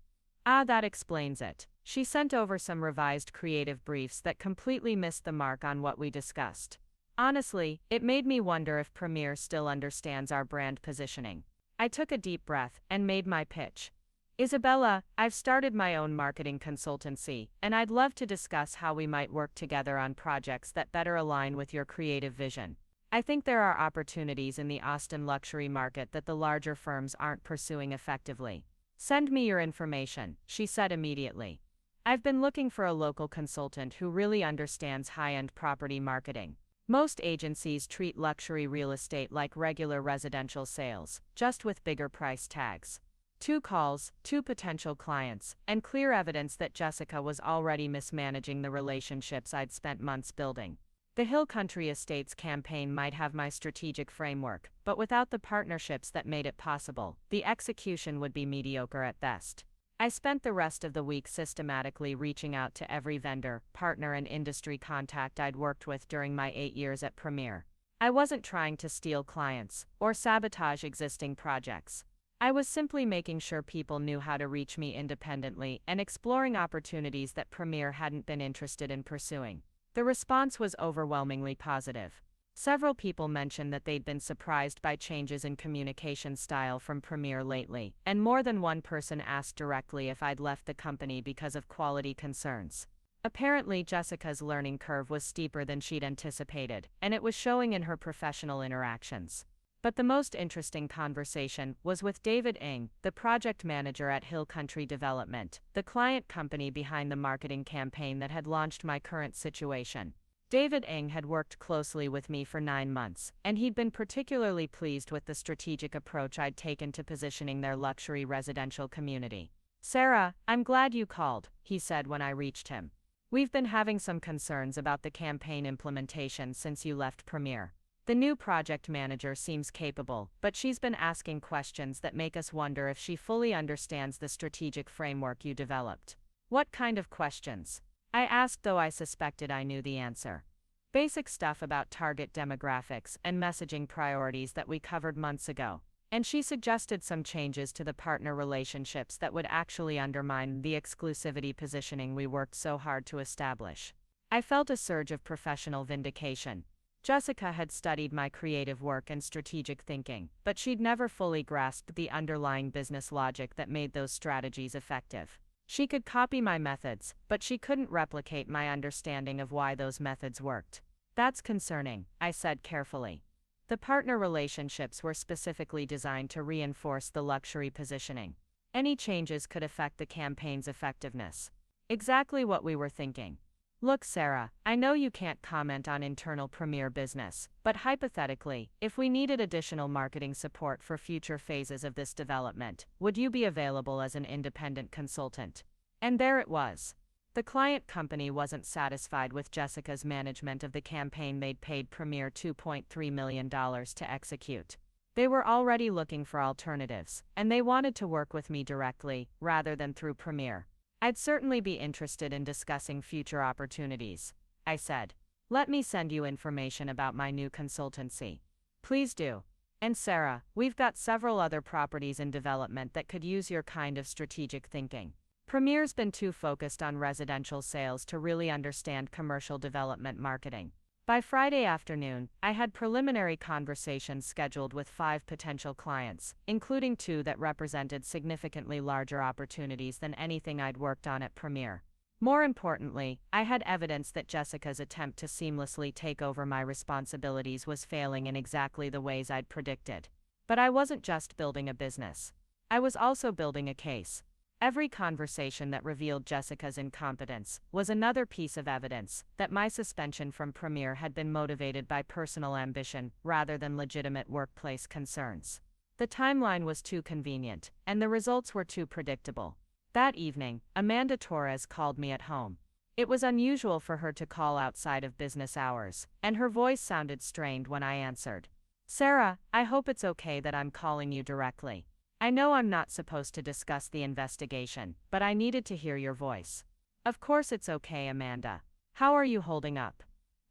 "Ah, that explains it. She sent over some revised creative briefs that completely missed the mark on what we discussed. Honestly, it made me wonder if Premier still understands our brand positioning." I took a deep breath and made my pitch. "Isabella, I've started my own marketing consultancy, and I'd love to discuss how we might work together on projects that better align with your creative vision. I think there are opportunities in the Austin luxury market that the larger firms aren't pursuing effectively." "Send me your information," she said immediately. "I've been looking for a local consultant who really understands high-end property marketing. Most agencies treat luxury real estate like regular residential sales, just with bigger price tags." 2 calls, 2 potential clients, and clear evidence that Jessica was already mismanaging the relationships I'd spent months building. The Hill Country Estates campaign might have my strategic framework, but without the partnerships that made it possible, the execution would be mediocre at best. I spent the rest of the week systematically reaching out to every vendor, partner, and industry contact I'd worked with during my 8 years at Premier. I wasn't trying to steal clients or sabotage existing projects. I was simply making sure people knew how to reach me independently and exploring opportunities that Premier hadn't been interested in pursuing. The response was overwhelmingly positive. Several people mentioned that they'd been surprised by changes in communication style from Premier lately, and more than one person asked directly if I'd left the company because of quality concerns. Apparently, Jessica's learning curve was steeper than she'd anticipated, and it was showing in her professional interactions. But the most interesting conversation was with David Ng, the project manager at Hill Country Development, the client company behind the marketing campaign that had launched my current situation. David Ng had worked closely with me for 9 months, and he'd been particularly pleased with the strategic approach I'd taken to positioning their luxury residential community. "Sarah, I'm glad you called," he said when I reached him. "We've been having some concerns about the campaign implementation since you left Premier. The new project manager seems capable, but she's been asking questions that make us wonder if she fully understands the strategic framework you developed." "What kind of questions?" I asked, though I suspected I knew the answer. "Basic stuff about target demographics and messaging priorities that we covered months ago." And she suggested some changes to the partner relationships that would actually undermine the exclusivity positioning we worked so hard to establish. I felt a surge of professional vindication. Jessica had studied my creative work and strategic thinking, but she'd never fully grasped the underlying business logic that made those strategies effective. She could copy my methods, but she couldn't replicate my understanding of why those methods worked. That's concerning, I said carefully. The partner relationships were specifically designed to reinforce the luxury positioning. Any changes could affect the campaign's effectiveness. Exactly what we were thinking. Look, Sarah, I know you can't comment on internal Premier business, but hypothetically, if we needed additional marketing support for future phases of this development, would you be available as an independent consultant? And there it was. The client company wasn't satisfied with Jessica's management of the campaign they'd paid Premier $2.3 million to execute. They were already looking for alternatives, and they wanted to work with me directly, rather than through Premier. I'd certainly be interested in discussing future opportunities, I said. Let me send you information about my new consultancy. Please do. And Sarah, we've got several other properties in development that could use your kind of strategic thinking. Premier's been too focused on residential sales to really understand commercial development marketing. By Friday afternoon, I had preliminary conversations scheduled with 5 potential clients, including 2 that represented significantly larger opportunities than anything I'd worked on at Premier. More importantly, I had evidence that Jessica's attempt to seamlessly take over my responsibilities was failing in exactly the ways I'd predicted. But I wasn't just building a business. I was also building a case. Every conversation that revealed Jessica's incompetence was another piece of evidence that my suspension from Premier had been motivated by personal ambition rather than legitimate workplace concerns. The timeline was too convenient, and the results were too predictable. That evening, Amanda Torres called me at home. It was unusual for her to call outside of business hours, and her voice sounded strained when I answered. Sarah, I hope it's okay that I'm calling you directly. I know I'm not supposed to discuss the investigation, but I needed to hear your voice. Of course it's okay, Amanda. How are you holding up?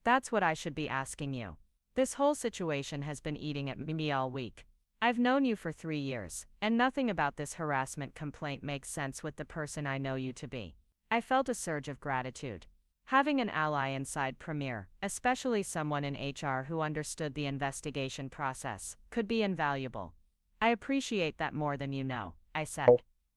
That's what I should be asking you. This whole situation has been eating at me all week. I've known you for 3 years, and nothing about this harassment complaint makes sense with the person I know you to be. I felt a surge of gratitude. Having an ally inside Premier, especially someone in HR who understood the investigation process, could be invaluable. I appreciate that more than you know, I said.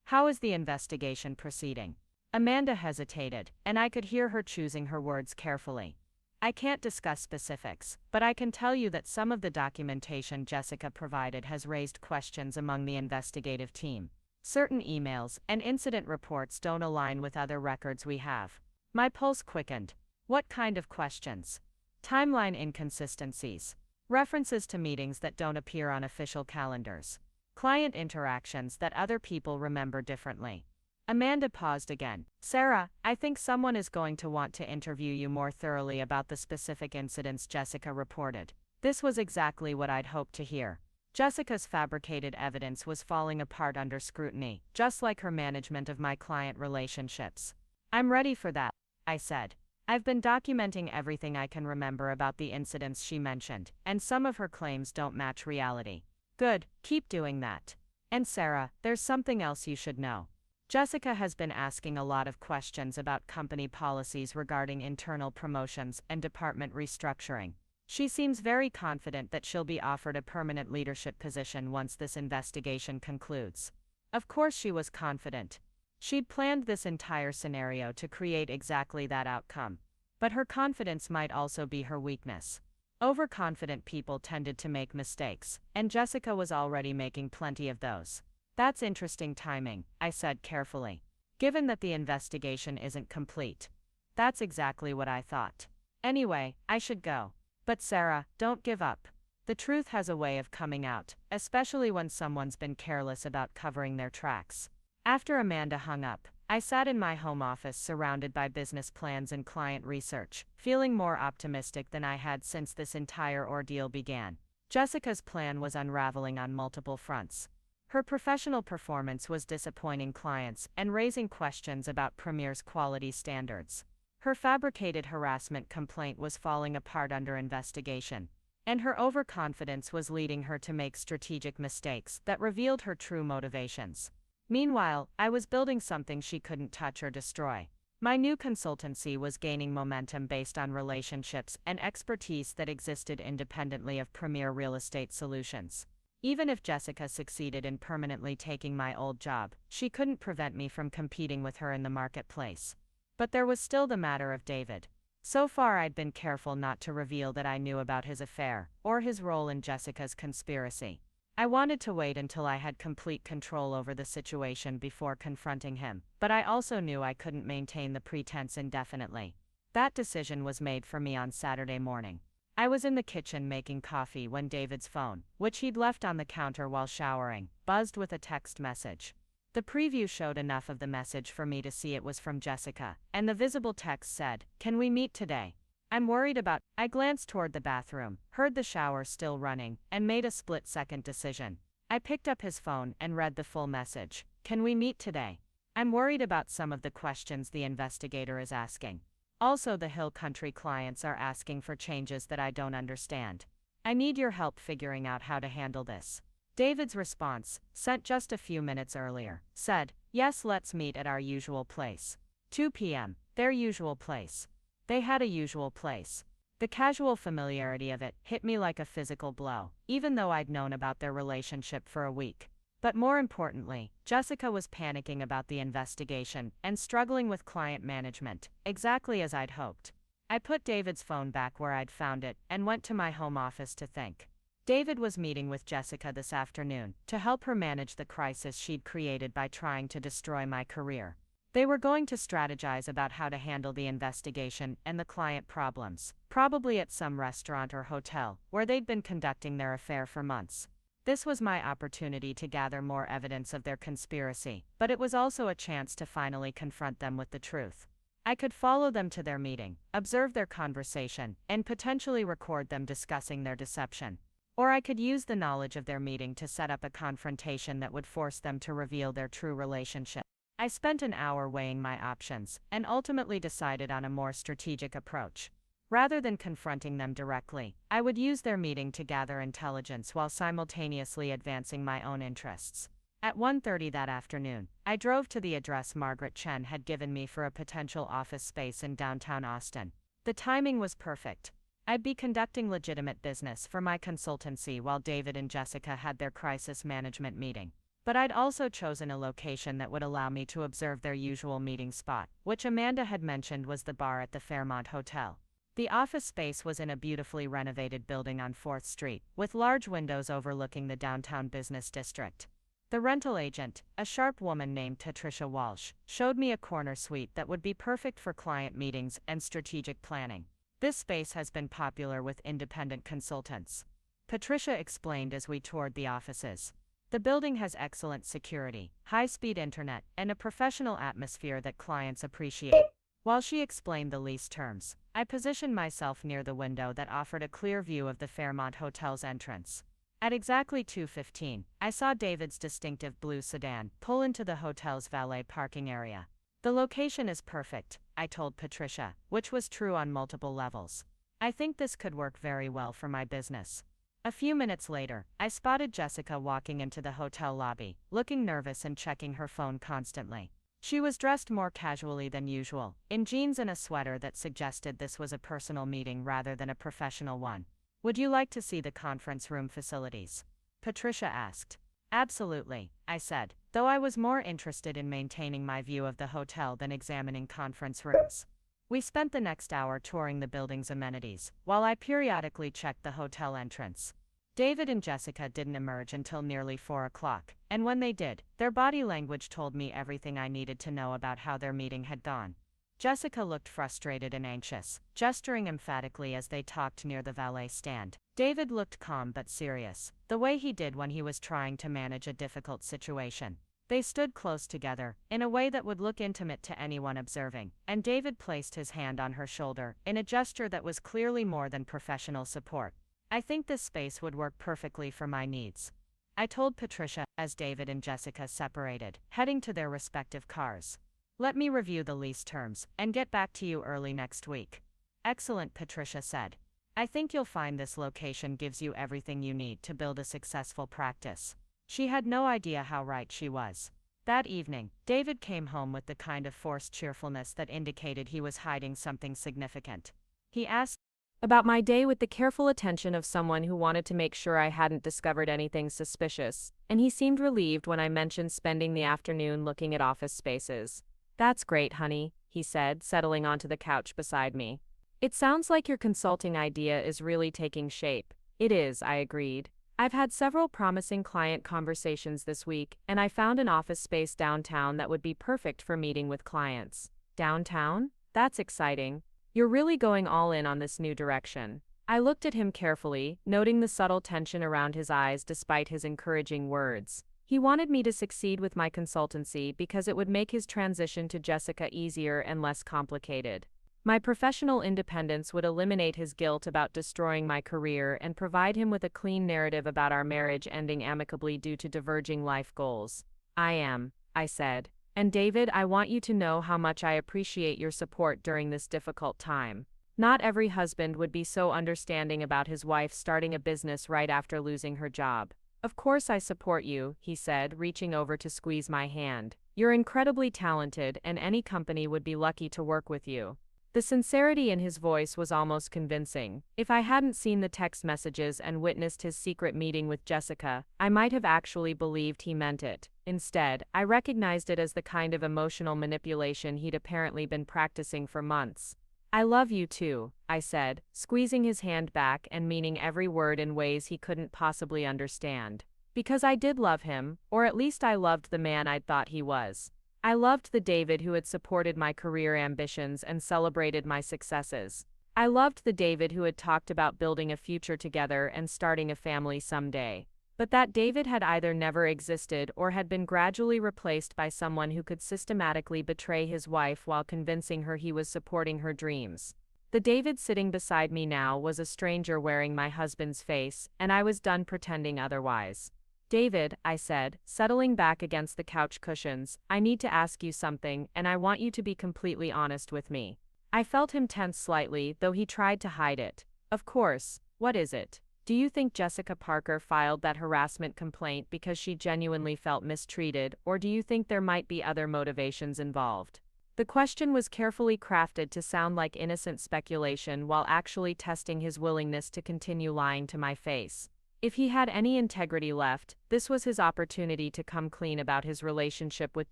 How is the investigation proceeding? Amanda hesitated, and I could hear her choosing her words carefully. I can't discuss specifics, but I can tell you that some of the documentation Jessica provided has raised questions among the investigative team. Certain emails and incident reports don't align with other records we have. My pulse quickened. What kind of questions? Timeline inconsistencies. References to meetings that don't appear on official calendars. Client interactions that other people remember differently. Amanda paused again. Sarah, I think someone is going to want to interview you more thoroughly about the specific incidents Jessica reported. This was exactly what I'd hoped to hear. Jessica's fabricated evidence was falling apart under scrutiny, just like her management of my client relationships. I'm ready for that, I said. I've been documenting everything I can remember about the incidents she mentioned, and some of her claims don't match reality. Good, keep doing that. And Sarah, there's something else you should know. Jessica has been asking a lot of questions about company policies regarding internal promotions and department restructuring. She seems very confident that she'll be offered a permanent leadership position once this investigation concludes. Of course she was confident. She'd planned this entire scenario to create exactly that outcome. But her confidence might also be her weakness. Overconfident people tended to make mistakes, and Jessica was already making plenty of those. That's interesting timing, I said carefully. Given that the investigation isn't complete. That's exactly what I thought. Anyway, I should go. But Sarah, don't give up. The truth has a way of coming out, especially when someone's been careless about covering their tracks. After Amanda hung up, I sat in my home office surrounded by business plans and client research, feeling more optimistic than I had since this entire ordeal began. Jessica's plan was unraveling on multiple fronts. Her professional performance was disappointing clients and raising questions about Premier's quality standards. Her fabricated harassment complaint was falling apart under investigation. And her overconfidence was leading her to make strategic mistakes that revealed her true motivations. Meanwhile, I was building something she couldn't touch or destroy. My new consultancy was gaining momentum based on relationships and expertise that existed independently of premier real estate solutions. Even if Jessica succeeded in permanently taking my old job, she couldn't prevent me from competing with her in the marketplace. But there was still the matter of David. So far I'd been careful not to reveal that I knew about his affair, or his role in Jessica's conspiracy. I wanted to wait until I had complete control over the situation before confronting him, but I also knew I couldn't maintain the pretense indefinitely. That decision was made for me on Saturday morning. I was in the kitchen making coffee when David's phone, which he'd left on the counter while showering, buzzed with a text message. The preview showed enough of the message for me to see it was from Jessica, and the visible text said, "Can we meet today? I'm worried about." I glanced toward the bathroom, heard the shower still running, and made a split-second decision. I picked up his phone and read the full message. "Can we meet today? I'm worried about some of the questions the investigator is asking. Also, the Hill Country clients are asking for changes that I don't understand. I need your help figuring out how to handle this." David's response, sent just a few minutes earlier, said, "Yes, let's meet at our usual place. 2 p.m., their usual place." They had a usual place. The casual familiarity of it hit me like a physical blow, even though I'd known about their relationship for a week. But more importantly, Jessica was panicking about the investigation and struggling with client management, exactly as I'd hoped. I put David's phone back where I'd found it and went to my home office to think. David was meeting with Jessica this afternoon to help her manage the crisis she'd created by trying to destroy my career. They were going to strategize about how to handle the investigation and the client problems, probably at some restaurant or hotel, where they'd been conducting their affair for months. This was my opportunity to gather more evidence of their conspiracy, but it was also a chance to finally confront them with the truth. I could follow them to their meeting, observe their conversation, and potentially record them discussing their deception. Or I could use the knowledge of their meeting to set up a confrontation that would force them to reveal their true relationship. I spent an hour weighing my options, and ultimately decided on a more strategic approach. Rather than confronting them directly, I would use their meeting to gather intelligence while simultaneously advancing my own interests. At 1:30 that afternoon, I drove to the address Robert Chen had given me for a potential office space in downtown Austin. The timing was perfect. I'd be conducting legitimate business for my consultancy while David and Jessica had their crisis management meeting. But I'd also chosen a location that would allow me to observe their usual meeting spot, which Amanda had mentioned was the bar at the Fairmont Hotel. The office space was in a beautifully renovated building on 4th Street, with large windows overlooking the downtown business district. The rental agent, a sharp woman named Patricia Walsh, showed me a corner suite that would be perfect for client meetings and strategic planning. "This space has been popular with independent consultants," Patricia explained as we toured the offices. "The building has excellent security, high-speed internet, and a professional atmosphere that clients appreciate." While she explained the lease terms, I positioned myself near the window that offered a clear view of the Fairmont Hotel's entrance. At exactly 2:15, I saw David's distinctive blue sedan pull into the hotel's valet parking area. "The location is perfect," I told Patricia, which was true on multiple levels. "I think this could work very well for my business." A few minutes later, I spotted Jessica walking into the hotel lobby, looking nervous and checking her phone constantly. She was dressed more casually than usual, in jeans and a sweater that suggested this was a personal meeting rather than a professional one. "Would you like to see the conference room facilities?" Patricia asked. "Absolutely," I said, though I was more interested in maintaining my view of the hotel than examining conference rooms. We spent the next hour touring the building's amenities, while I periodically checked the hotel entrance. David and Jessica didn't emerge until nearly 4 o'clock, and when they did, their body language told me everything I needed to know about how their meeting had gone. Jessica looked frustrated and anxious, gesturing emphatically as they talked near the valet stand. David looked calm but serious, the way he did when he was trying to manage a difficult situation. They stood close together, in a way that would look intimate to anyone observing, and David placed his hand on her shoulder, in a gesture that was clearly more than professional support. "I think this space would work perfectly for my needs," I told Patricia, as David and Jessica separated, heading to their respective cars. "Let me review the lease terms, and get back to you early next week." "Excellent," Patricia said. I think you'll find this location gives you everything you need to build a successful practice. She had no idea how right she was. That evening, David came home with the kind of forced cheerfulness that indicated he was hiding something significant. He asked About my day with the careful attention of someone who wanted to make sure I hadn't discovered anything suspicious, and he seemed relieved when I mentioned spending the afternoon looking at office spaces. That's great, honey, he said, settling onto the couch beside me. It sounds like your consulting idea is really taking shape. It is, I agreed. I've had several promising client conversations this week, and I found an office space downtown that would be perfect for meeting with clients. Downtown? That's exciting. You're really going all in on this new direction. I looked at him carefully, noting the subtle tension around his eyes despite his encouraging words. He wanted me to succeed with my consultancy because it would make his transition to Jessica easier and less complicated. My professional independence would eliminate his guilt about destroying my career and provide him with a clean narrative about our marriage ending amicably due to diverging life goals. I said. And David, I want you to know how much I appreciate your support during this difficult time. Not every husband would be so understanding about his wife starting a business right after losing her job. Of course I support you, he said, reaching over to squeeze my hand. You're incredibly talented, and any company would be lucky to work with you. The sincerity in his voice was almost convincing. If I hadn't seen the text messages and witnessed his secret meeting with Jessica, I might have actually believed he meant it. Instead, I recognized it as the kind of emotional manipulation he'd apparently been practicing for months. I love you too, I said, squeezing his hand back and meaning every word in ways he couldn't possibly understand. Because I did love him, or at least I loved the man I'd thought he was. I loved the David who had supported my career ambitions and celebrated my successes. I loved the David who had talked about building a future together and starting a family someday. But that David had either never existed or had been gradually replaced by someone who could systematically betray his wife while convincing her he was supporting her dreams. The David sitting beside me now was a stranger wearing my husband's face, and I was done pretending otherwise. David, I said, settling back against the couch cushions, I need to ask you something, and I want you to be completely honest with me. I felt him tense slightly, though he tried to hide it. Of course, what is it? Do you think Jessica Parker filed that harassment complaint because she genuinely felt mistreated, or do you think there might be other motivations involved? The question was carefully crafted to sound like innocent speculation while actually testing his willingness to continue lying to my face. If he had any integrity left, this was his opportunity to come clean about his relationship with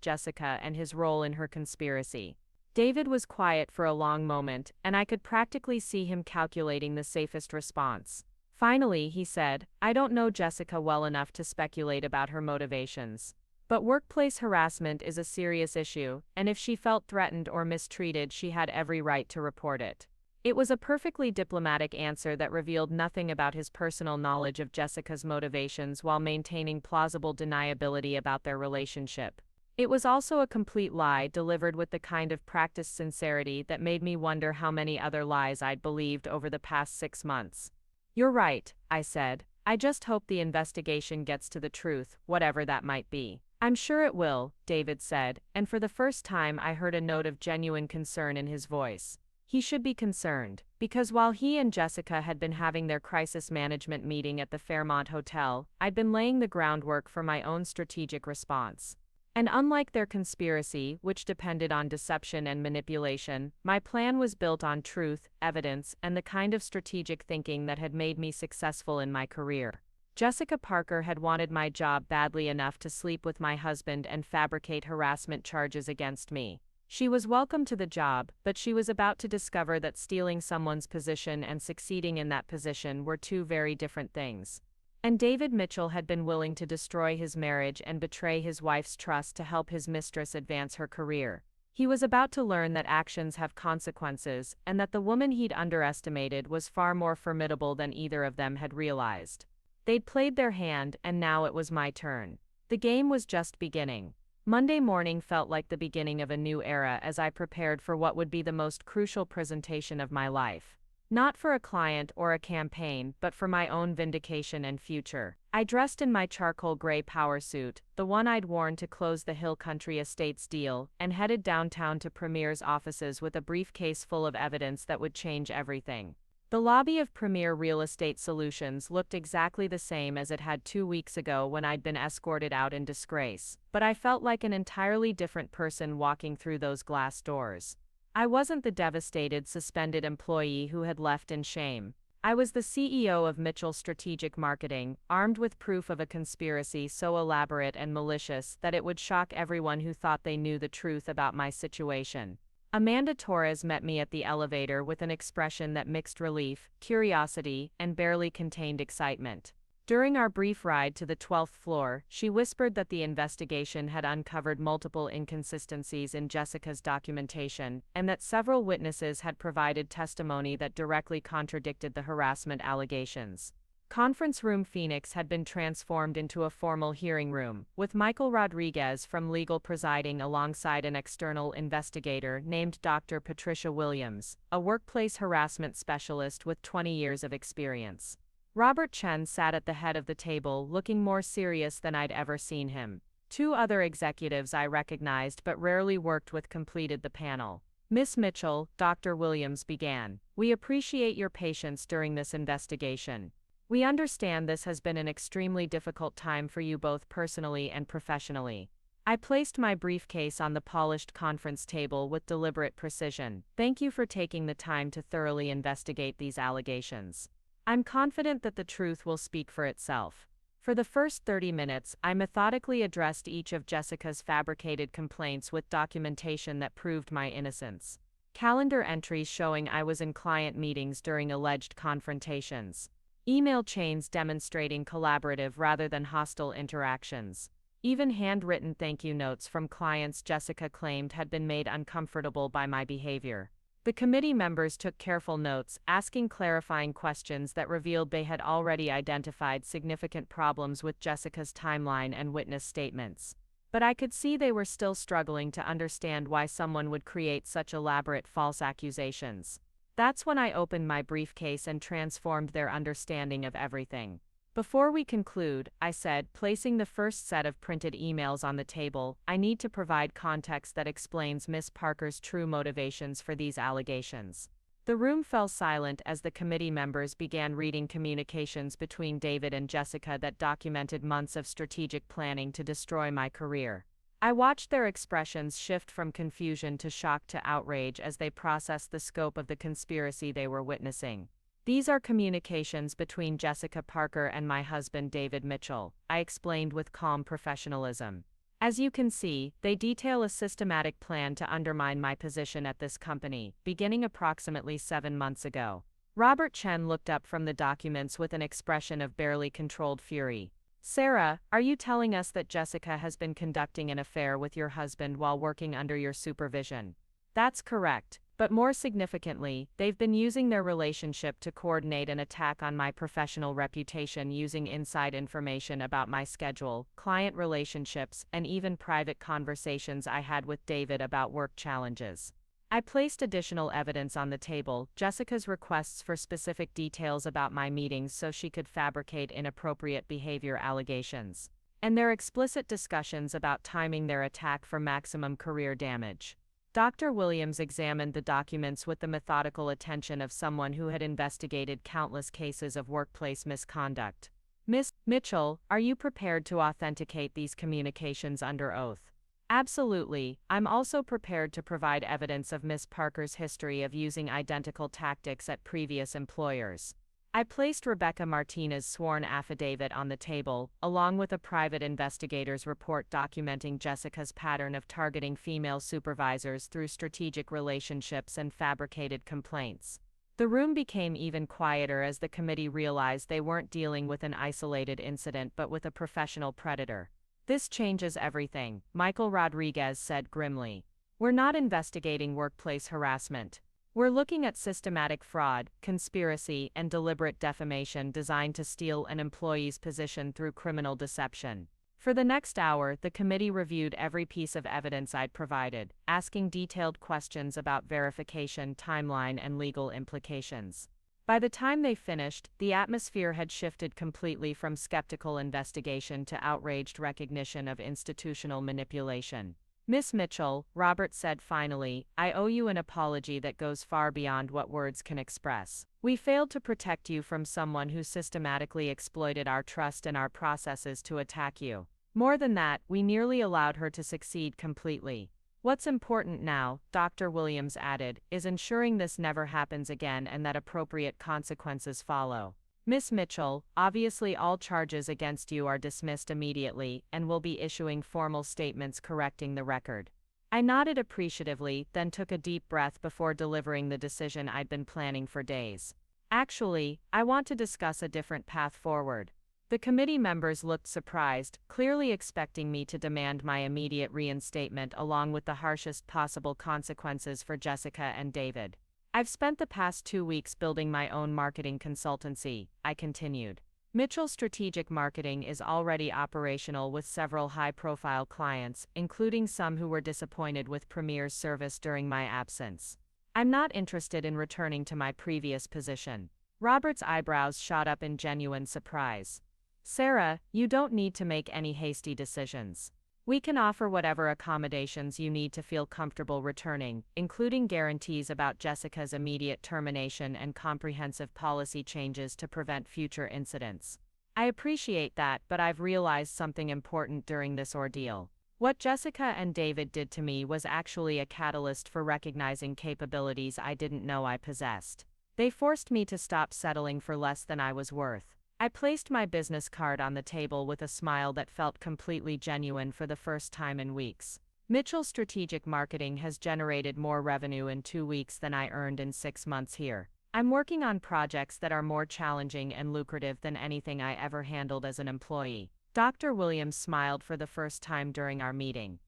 Jessica and his role in her conspiracy. David was quiet for a long moment, and I could practically see him calculating the safest response. Finally, he said, I don't know Jessica well enough to speculate about her motivations. But workplace harassment is a serious issue, and if she felt threatened or mistreated, she had every right to report it. It was a perfectly diplomatic answer that revealed nothing about his personal knowledge of Jessica's motivations while maintaining plausible deniability about their relationship. It was also a complete lie delivered with the kind of practiced sincerity that made me wonder how many other lies I'd believed over the past 6 months. You're right, I said. I just hope the investigation gets to the truth, whatever that might be. I'm sure it will, David said, and for the first time I heard a note of genuine concern in his voice. He should be concerned, because while he and Jessica had been having their crisis management meeting at the Fairmont Hotel, I'd been laying the groundwork for my own strategic response. And unlike their conspiracy, which depended on deception and manipulation, my plan was built on truth, evidence, and the kind of strategic thinking that had made me successful in my career. Jessica Parker had wanted my job badly enough to sleep with my husband and fabricate harassment charges against me. She was welcome to the job, but she was about to discover that stealing someone's position and succeeding in that position were two very different things. And David Mitchell had been willing to destroy his marriage and betray his wife's trust to help his mistress advance her career. He was about to learn that actions have consequences, and that the woman he'd underestimated was far more formidable than either of them had realized. They'd played their hand, and now it was my turn. The game was just beginning. Monday morning felt like the beginning of a new era as I prepared for what would be the most crucial presentation of my life. Not for a client or a campaign, but for my own vindication and future. I dressed in my charcoal gray power suit, the one I'd worn to close the Hill Country Estates deal, and headed downtown to Premier's offices with a briefcase full of evidence that would change everything. The lobby of Premier Real Estate Solutions looked exactly the same as it had 2 weeks ago when I'd been escorted out in disgrace, but I felt like an entirely different person walking through those glass doors. I wasn't the devastated, suspended employee who had left in shame. I was the CEO of Mitchell Strategic Marketing, armed with proof of a conspiracy so elaborate and malicious that it would shock everyone who thought they knew the truth about my situation. Amanda Torres met me at the elevator with an expression that mixed relief, curiosity, and barely contained excitement. During our brief ride to the 12th floor, she whispered that the investigation had uncovered multiple inconsistencies in Jessica's documentation, and that several witnesses had provided testimony that directly contradicted the harassment allegations. Conference Room Phoenix had been transformed into a formal hearing room, with Michael Rodriguez from legal presiding alongside an external investigator named Dr. Patricia Williams, a workplace harassment specialist with 20 years of experience. Robert Chen sat at the head of the table, looking more serious than I'd ever seen him. Two other executives I recognized but rarely worked with completed the panel. "Miss Mitchell," Dr. Williams began, "we appreciate your patience during this investigation. We understand this has been an extremely difficult time for you both personally and professionally." I placed my briefcase on the polished conference table with deliberate precision. "Thank you for taking the time to thoroughly investigate these allegations. I'm confident that the truth will speak for itself." For the first 30 minutes, I methodically addressed each of Jessica's fabricated complaints with documentation that proved my innocence. Calendar entries showing I was in client meetings during alleged confrontations. Email chains demonstrating collaborative rather than hostile interactions. Even handwritten thank you notes from clients Jessica claimed had been made uncomfortable by my behavior. The committee members took careful notes, asking clarifying questions that revealed they had already identified significant problems with Jessica's timeline and witness statements. But I could see they were still struggling to understand why someone would create such elaborate false accusations. That's when I opened my briefcase and transformed their understanding of everything. "Before we conclude," I said, placing the first set of printed emails on the table, "I need to provide context that explains Miss Parker's true motivations for these allegations." The room fell silent as the committee members began reading communications between David and Jessica that documented months of strategic planning to destroy my career. I watched their expressions shift from confusion to shock to outrage as they processed the scope of the conspiracy they were witnessing. "These are communications between Jessica Parker and my husband David Mitchell," I explained with calm professionalism. "As you can see, they detail a systematic plan to undermine my position at this company, beginning approximately 7 months ago." Robert Chen looked up from the documents with an expression of barely controlled fury. "Sarah, are you telling us that Jessica has been conducting an affair with your husband while working under your supervision?" "That's correct. But more significantly, they've been using their relationship to coordinate an attack on my professional reputation using inside information about my schedule, client relationships, and even private conversations I had with David about work challenges." I placed additional evidence on the table, Jessica's requests for specific details about my meetings so she could fabricate inappropriate behavior allegations, and their explicit discussions about timing their attack for maximum career damage. Dr. Williams examined the documents with the methodical attention of someone who had investigated countless cases of workplace misconduct. "Miss Mitchell, are you prepared to authenticate these communications under oath?" "Absolutely. I'm also prepared to provide evidence of Miss Parker's history of using identical tactics at previous employers." I placed Rebecca Martinez's sworn affidavit on the table, along with a private investigator's report documenting Jessica's pattern of targeting female supervisors through strategic relationships and fabricated complaints. The room became even quieter as the committee realized they weren't dealing with an isolated incident but with a professional predator. "This changes everything," Michael Rodriguez said grimly. "We're not investigating workplace harassment. We're looking at systematic fraud, conspiracy, and deliberate defamation designed to steal an employee's position through criminal deception." For the next hour, the committee reviewed every piece of evidence I'd provided, asking detailed questions about verification, timeline, and legal implications. By the time they finished, the atmosphere had shifted completely from skeptical investigation to outraged recognition of institutional manipulation. Miss Mitchell, Robert said finally, I owe you an apology that goes far beyond what words can express. We failed to protect you from someone who systematically exploited our trust and our processes to attack you. More than that, we nearly allowed her to succeed completely. What's important now, Dr. Williams added, is ensuring this never happens again and that appropriate consequences follow. Miss Mitchell, obviously all charges against you are dismissed immediately and will be issuing formal statements correcting the record. I nodded appreciatively, then took a deep breath before delivering the decision I'd been planning for days. Actually, I want to discuss a different path forward. The committee members looked surprised, clearly expecting me to demand my immediate reinstatement along with the harshest possible consequences for Jessica and David. I've spent the past 2 weeks building my own marketing consultancy, I continued. Mitchell Strategic Marketing is already operational with several high-profile clients, including some who were disappointed with Premier's service during my absence. I'm not interested in returning to my previous position. Robert's eyebrows shot up in genuine surprise. Sarah, you don't need to make any hasty decisions. We can offer whatever accommodations you need to feel comfortable returning, including guarantees about Jessica's immediate termination and comprehensive policy changes to prevent future incidents. I appreciate that, but I've realized something important during this ordeal. What Jessica and David did to me was actually a catalyst for recognizing capabilities I didn't know I possessed. They forced me to stop settling for less than I was worth. I placed my business card on the table with a smile that felt completely genuine for the first time in weeks. Mitchell Strategic Marketing has generated more revenue in 2 weeks than I earned in 6 months here. I'm working on projects that are more challenging and lucrative than anything I ever handled as an employee. Dr. Williams smiled for the first time during our meeting.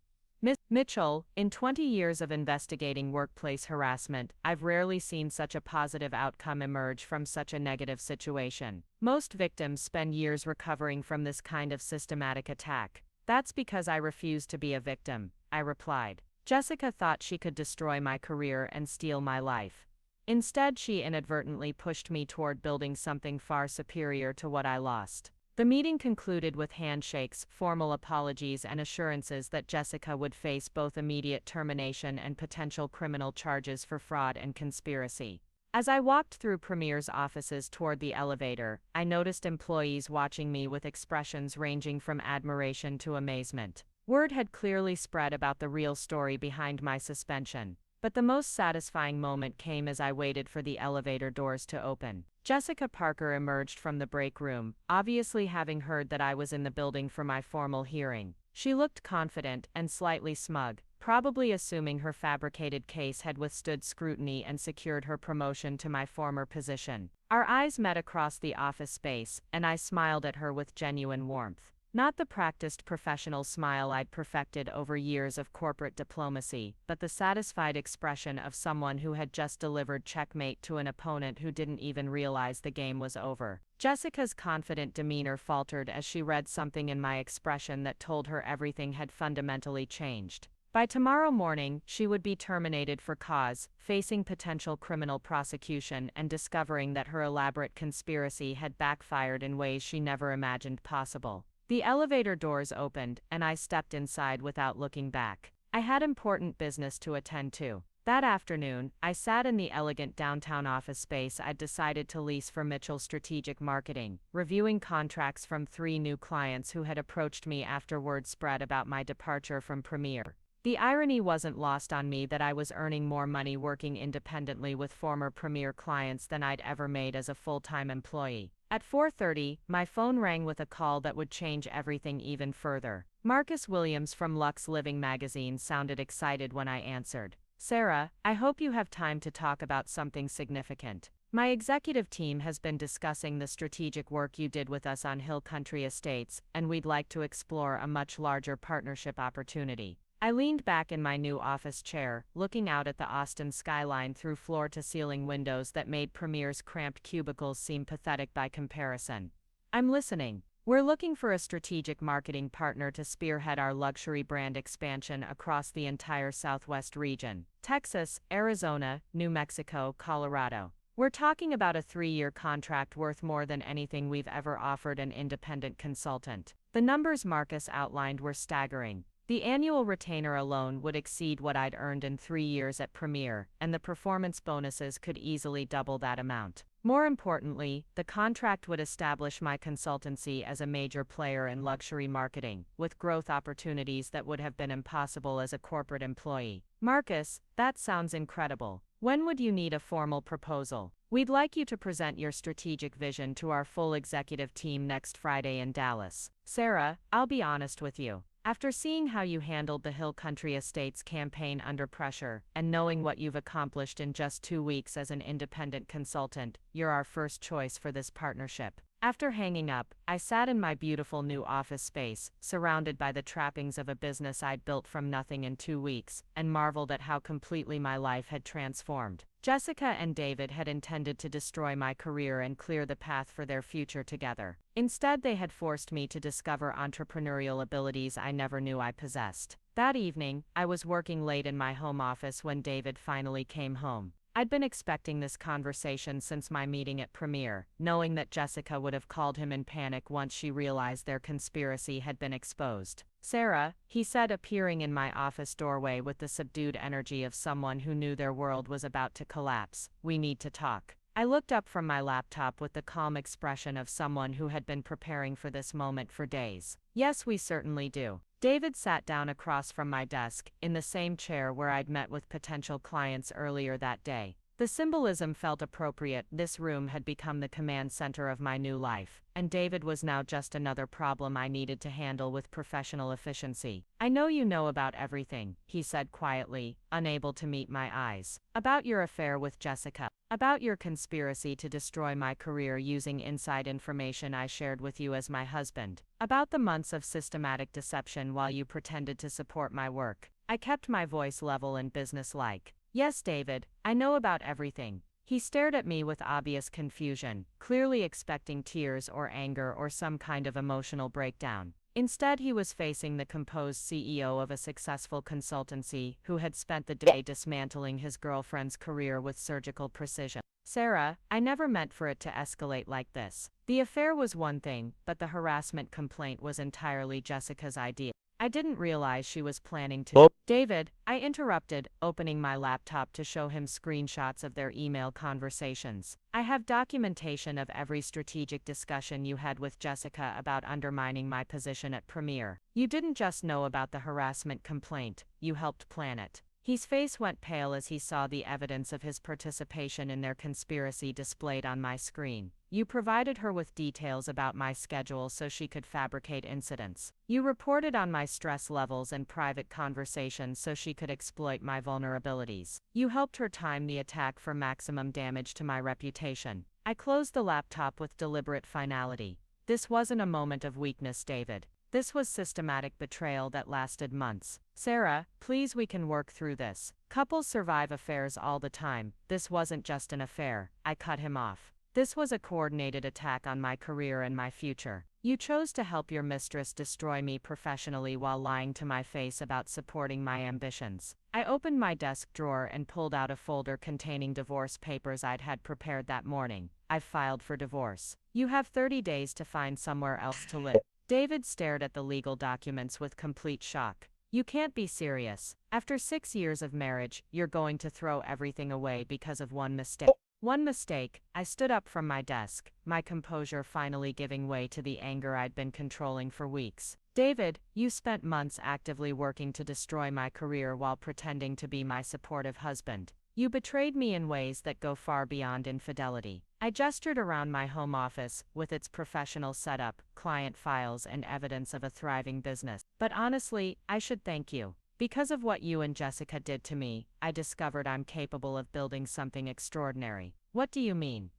Miss Mitchell, in 20 years of investigating workplace harassment, I've rarely seen such a positive outcome emerge from such a negative situation. Most victims spend years recovering from this kind of systematic attack. That's because I refuse to be a victim, I replied. Jessica thought she could destroy my career and steal my life. Instead, she inadvertently pushed me toward building something far superior to what I lost. The meeting concluded with handshakes, formal apologies, and assurances that Jessica would face both immediate termination and potential criminal charges for fraud and conspiracy. As I walked through Premier's offices toward the elevator, I noticed employees watching me with expressions ranging from admiration to amazement. Word had clearly spread about the real story behind my suspension. But the most satisfying moment came as I waited for the elevator doors to open. Jessica Parker emerged from the break room, obviously having heard that I was in the building for my formal hearing. She looked confident and slightly smug, probably assuming her fabricated case had withstood scrutiny and secured her promotion to my former position. Our eyes met across the office space, and I smiled at her with genuine warmth. Not the practiced professional smile I'd perfected over years of corporate diplomacy, but the satisfied expression of someone who had just delivered checkmate to an opponent who didn't even realize the game was over. Jessica's confident demeanor faltered as she read something in my expression that told her everything had fundamentally changed. By tomorrow morning, she would be terminated for cause, facing potential criminal prosecution and discovering that her elaborate conspiracy had backfired in ways she never imagined possible. The elevator doors opened, and I stepped inside without looking back. I had important business to attend to. That afternoon, I sat in the elegant downtown office space I'd decided to lease for Mitchell Strategic Marketing, reviewing contracts from 3 new clients who had approached me after word spread about my departure from Premier. The irony wasn't lost on me that I was earning more money working independently with former Premier clients than I'd ever made as a full-time employee. At 4:30, my phone rang with a call that would change everything even further. Marcus Williams from Lux Living magazine sounded excited when I answered. Sarah, I hope you have time to talk about something significant. My executive team has been discussing the strategic work you did with us on Hill Country Estates, and we'd like to explore a much larger partnership opportunity. I leaned back in my new office chair, looking out at the Austin skyline through floor-to-ceiling windows that made Premier's cramped cubicles seem pathetic by comparison. I'm listening. We're looking for a strategic marketing partner to spearhead our luxury brand expansion across the entire Southwest region: Texas, Arizona, New Mexico, Colorado. We're talking about a 3-year contract worth more than anything we've ever offered an independent consultant. The numbers Marcus outlined were staggering. The annual retainer alone would exceed what I'd earned in 3 years at Premier, and the performance bonuses could easily double that amount. More importantly, the contract would establish my consultancy as a major player in luxury marketing, with growth opportunities that would have been impossible as a corporate employee. Marcus, that sounds incredible. When would you need a formal proposal? We'd like you to present your strategic vision to our full executive team next Friday in Dallas. Sarah, I'll be honest with you. After seeing how you handled the Hill Country Estates campaign under pressure, and knowing what you've accomplished in just 2 weeks as an independent consultant, you're our first choice for this partnership. After hanging up, I sat in my beautiful new office space, surrounded by the trappings of a business I'd built from nothing in 2 weeks, and marveled at how completely my life had transformed. Jessica and David had intended to destroy my career and clear the path for their future together. Instead, they had forced me to discover entrepreneurial abilities I never knew I possessed. That evening, I was working late in my home office when David finally came home. I'd been expecting this conversation since my meeting at Premier, knowing that Jessica would have called him in panic once she realized their conspiracy had been exposed. Sarah, he said, appearing in my office doorway with the subdued energy of someone who knew their world was about to collapse, we need to talk. I looked up from my laptop with the calm expression of someone who had been preparing for this moment for days. Yes, we certainly do. David sat down across from my desk, in the same chair where I'd met with potential clients earlier that day. The symbolism felt appropriate. This room had become the command center of my new life, and David was now just another problem I needed to handle with professional efficiency. I know you know about everything, he said quietly, unable to meet my eyes. About your affair with Jessica. About your conspiracy to destroy my career using inside information I shared with you as my husband. About the months of systematic deception while you pretended to support my work. I kept my voice level and businesslike. Yes, David, I know about everything. He stared at me with obvious confusion, clearly expecting tears or anger or some kind of emotional breakdown. Instead, he was facing the composed CEO of a successful consultancy who had spent the day dismantling his girlfriend's career with surgical precision. Sarah, I never meant for it to escalate like this. The affair was one thing, but the harassment complaint was entirely Jessica's idea. I didn't realize she was planning to. David, I interrupted, opening my laptop to show him screenshots of their email conversations. I have documentation of every strategic discussion you had with Jessica about undermining my position at Premier. You didn't just know about the harassment complaint, you helped plan it. His face went pale as he saw the evidence of his participation in their conspiracy displayed on my screen. You provided her with details about my schedule so she could fabricate incidents. You reported on my stress levels and private conversations so she could exploit my vulnerabilities. You helped her time the attack for maximum damage to my reputation. I closed the laptop with deliberate finality. This wasn't a moment of weakness, David. This was systematic betrayal that lasted months. Sarah, please, we can work through this. Couples survive affairs all the time. This wasn't just an affair. I cut him off. This was a coordinated attack on my career and my future. You chose to help your mistress destroy me professionally while lying to my face about supporting my ambitions. I opened my desk drawer and pulled out a folder containing divorce papers I'd had prepared that morning. I've filed for divorce. You have 30 days to find somewhere else to live. David stared at the legal documents with complete shock. You can't be serious. After 6 years of marriage, you're going to throw everything away because of one mistake. One mistake. I stood up from my desk, my composure finally giving way to the anger I'd been controlling for weeks. David, you spent months actively working to destroy my career while pretending to be my supportive husband. You betrayed me in ways that go far beyond infidelity. I gestured around my home office, with its professional setup, client files, and evidence of a thriving business. But honestly, I should thank you. Because of what you and Jessica did to me, I discovered I'm capable of building something extraordinary. What do you mean?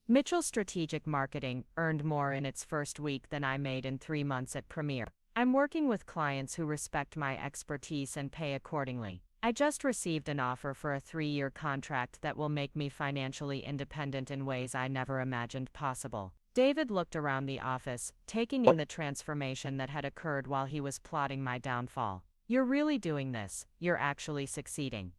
Mitchell Strategic Marketing earned more in its first week than I made in 3 months at Premier. I'm working with clients who respect my expertise and pay accordingly. I just received an offer for a 3-year contract that will make me financially independent in ways I never imagined possible. David looked around the office, taking in the transformation that had occurred while he was plotting my downfall. You're really doing this. You're actually succeeding.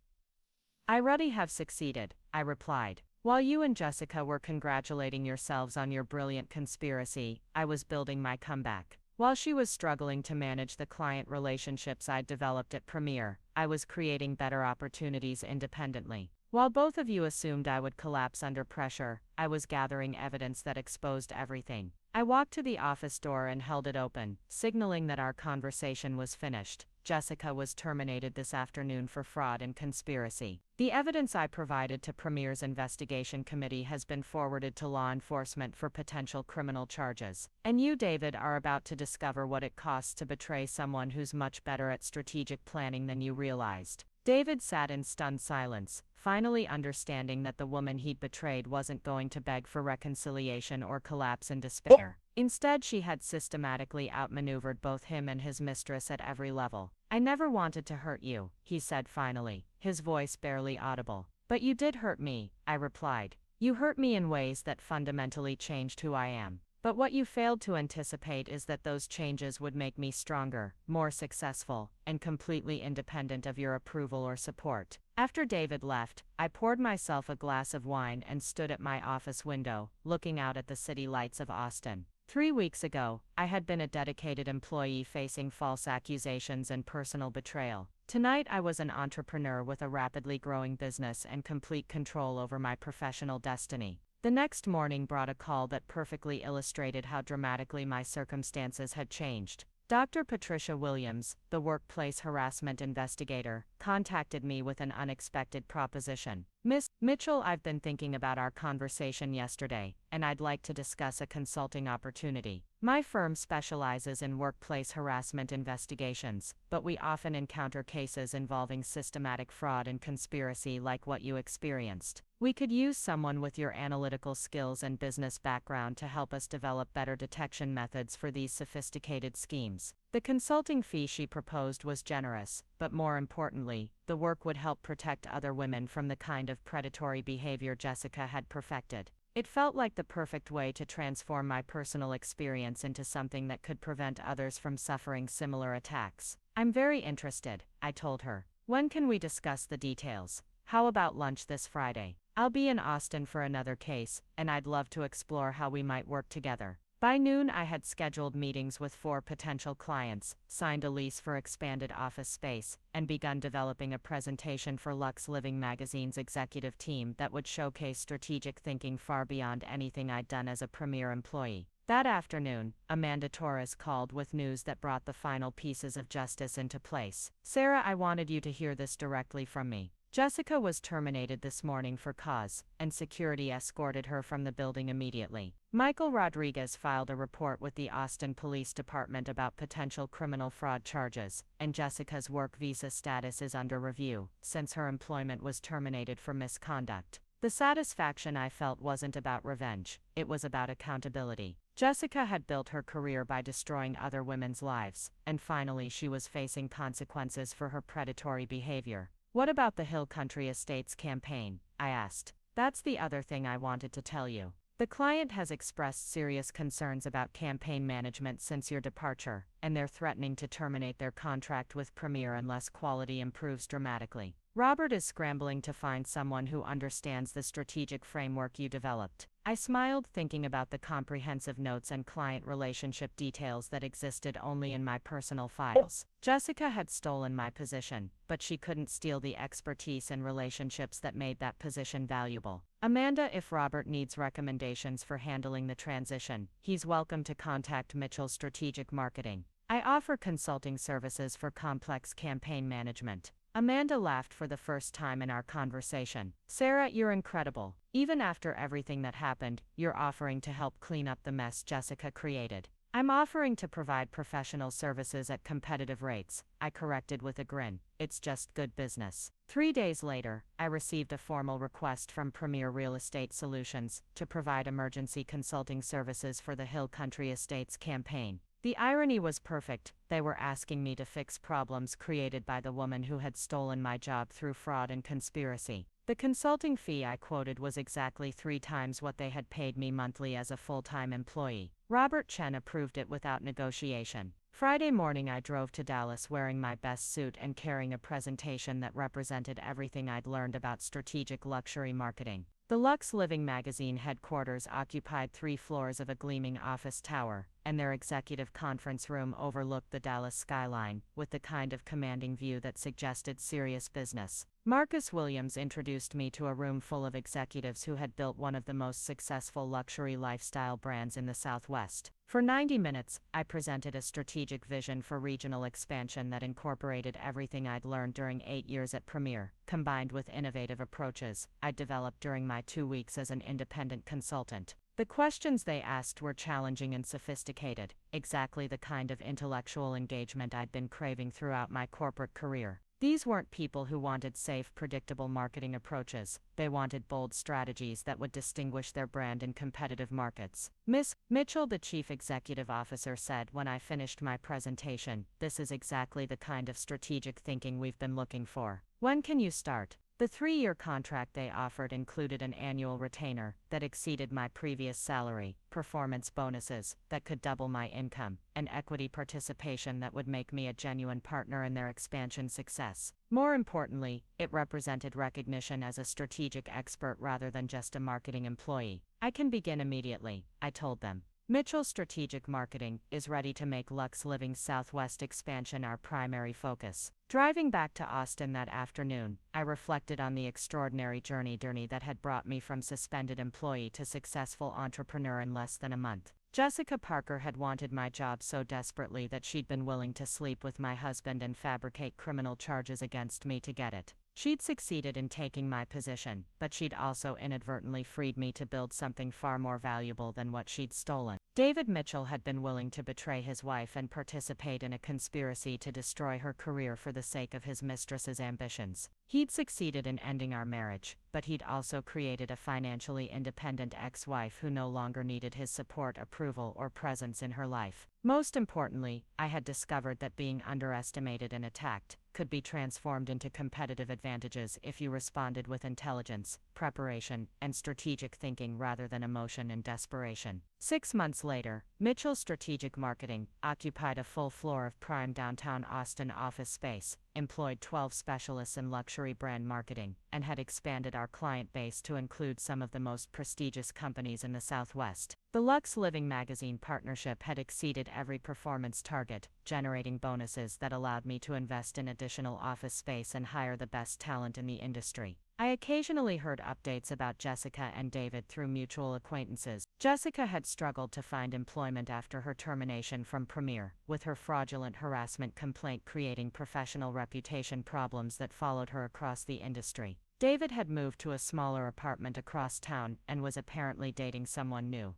I already have succeeded, I replied. While you and Jessica were congratulating yourselves on your brilliant conspiracy, I was building my comeback. While she was struggling to manage the client relationships I'd developed at Premier, I was creating better opportunities independently. While both of you assumed I would collapse under pressure, I was gathering evidence that exposed everything. I walked to the office door and held it open, signaling that our conversation was finished. Jessica was terminated this afternoon for fraud and conspiracy. The evidence I provided to Premier's investigation committee has been forwarded to law enforcement for potential criminal charges. And you, David, are about to discover what it costs to betray someone who's much better at strategic planning than you realized. David sat in stunned silence, finally understanding that the woman he'd betrayed wasn't going to beg for reconciliation or collapse in despair. Instead, she had systematically outmaneuvered both him and his mistress at every level. "I never wanted to hurt you," he said finally, his voice barely audible. "But you did hurt me," I replied. "You hurt me in ways that fundamentally changed who I am. But what you failed to anticipate is that those changes would make me stronger, more successful, and completely independent of your approval or support." After David left, I poured myself a glass of wine and stood at my office window, looking out at the city lights of Austin. 3 weeks ago, I had been a dedicated employee facing false accusations and personal betrayal. Tonight, I was an entrepreneur with a rapidly growing business and complete control over my professional destiny. The next morning brought a call that perfectly illustrated how dramatically my circumstances had changed. Dr. Patricia Williams, the workplace harassment investigator, contacted me with an unexpected proposition. "Miss Mitchell, I've been thinking about our conversation yesterday, and I'd like to discuss a consulting opportunity. My firm specializes in workplace harassment investigations, but we often encounter cases involving systematic fraud and conspiracy like what you experienced. We could use someone with your analytical skills and business background to help us develop better detection methods for these sophisticated schemes." The consulting fee she proposed was generous, but more importantly, the work would help protect other women from the kind of predatory behavior Jessica had perfected. It felt like the perfect way to transform my personal experience into something that could prevent others from suffering similar attacks. "I'm very interested," I told her. "When can we discuss the details? How about lunch this Friday? I'll be in Austin for another case, and I'd love to explore how we might work together." By noon, I had scheduled meetings with 4 potential clients, signed a lease for expanded office space, and begun developing a presentation for Lux Living magazine's executive team that would showcase strategic thinking far beyond anything I'd done as a Premier employee. That afternoon, Amanda Torres called with news that brought the final pieces of justice into place. "Sarah, I wanted you to hear this directly from me. Jessica was terminated this morning for cause, and security escorted her from the building immediately. Michael Rodriguez filed a report with the Austin Police Department about potential criminal fraud charges, and Jessica's work visa status is under review, since her employment was terminated for misconduct." The satisfaction I felt wasn't about revenge, it was about accountability. Jessica had built her career by destroying other women's lives, and finally she was facing consequences for her predatory behavior. "What about the Hill Country Estates campaign?" I asked. "That's the other thing I wanted to tell you. The client has expressed serious concerns about campaign management since your departure, and they're threatening to terminate their contract with Premier unless quality improves dramatically. Robert is scrambling to find someone who understands the strategic framework you developed." I smiled, thinking about the comprehensive notes and client relationship details that existed only in my personal files. Jessica had stolen my position, but she couldn't steal the expertise and relationships that made that position valuable. "Amanda, if Robert needs recommendations for handling the transition, he's welcome to contact Mitchell's Strategic Marketing. I offer consulting services for complex campaign management." Amanda laughed for the first time in our conversation. "Sarah, you're incredible. Even after everything that happened, you're offering to help clean up the mess Jessica created." "I'm offering to provide professional services at competitive rates," I corrected with a grin. "It's just good business." 3 days later, I received a formal request from Premier Real Estate Solutions to provide emergency consulting services for the Hill Country Estates campaign. The irony was perfect. They were asking me to fix problems created by the woman who had stolen my job through fraud and conspiracy. The consulting fee I quoted was exactly 3 times what they had paid me monthly as a full-time employee. Robert Chen approved it without negotiation. Friday morning I drove to Dallas wearing my best suit and carrying a presentation that represented everything I'd learned about strategic luxury marketing. The Lux Living magazine headquarters occupied 3 floors of a gleaming office tower, and their executive conference room overlooked the Dallas skyline, with the kind of commanding view that suggested serious business. Marcus Williams introduced me to a room full of executives who had built one of the most successful luxury lifestyle brands in the Southwest. For 90 minutes, I presented a strategic vision for regional expansion that incorporated everything I'd learned during 8 years at Premier, combined with innovative approaches I'd developed during my 2 weeks as an independent consultant. The questions they asked were challenging and sophisticated, exactly the kind of intellectual engagement I'd been craving throughout my corporate career. These weren't people who wanted safe, predictable marketing approaches. They wanted bold strategies that would distinguish their brand in competitive markets. Miss Mitchell, the chief executive officer, said when I finished my presentation, "This is exactly the kind of strategic thinking we've been looking for. When can you start?" The 3-year contract they offered included an annual retainer that exceeded my previous salary, performance bonuses that could double my income, and equity participation that would make me a genuine partner in their expansion success. More importantly, it represented recognition as a strategic expert rather than just a marketing employee. "I can begin immediately," I told them. Mitchell Strategic Marketing is ready to make Lux Living's Southwest expansion our primary focus. Driving back to Austin that afternoon, I reflected on the extraordinary journey that had brought me from suspended employee to successful entrepreneur in less than a month. Jessica Parker had wanted my job so desperately that she'd been willing to sleep with my husband and fabricate criminal charges against me to get it. She'd succeeded in taking my position, but she'd also inadvertently freed me to build something far more valuable than what she'd stolen. David Mitchell had been willing to betray his wife and participate in a conspiracy to destroy her career for the sake of his mistress's ambitions. He'd succeeded in ending our marriage, but he'd also created a financially independent ex-wife who no longer needed his support, approval, or presence in her life. Most importantly, I had discovered that being underestimated and attacked could be transformed into competitive advantages if you responded with intelligence, preparation, and strategic thinking rather than emotion and desperation. 6 months later, Mitchell Strategic Marketing occupied a full floor of prime downtown Austin office space, employed 12 specialists in luxury brand marketing, and had expanded our client base to include some of the most prestigious companies in the Southwest. The Lux Living magazine partnership had exceeded every performance target, generating bonuses that allowed me to invest in additional office space and hire the best talent in the industry. I occasionally heard updates about Jessica and David through mutual acquaintances. Jessica had struggled to find employment after her termination from Premier, with her fraudulent harassment complaint creating professional reputation problems that followed her across the industry. David had moved to a smaller apartment across town and was apparently dating someone new.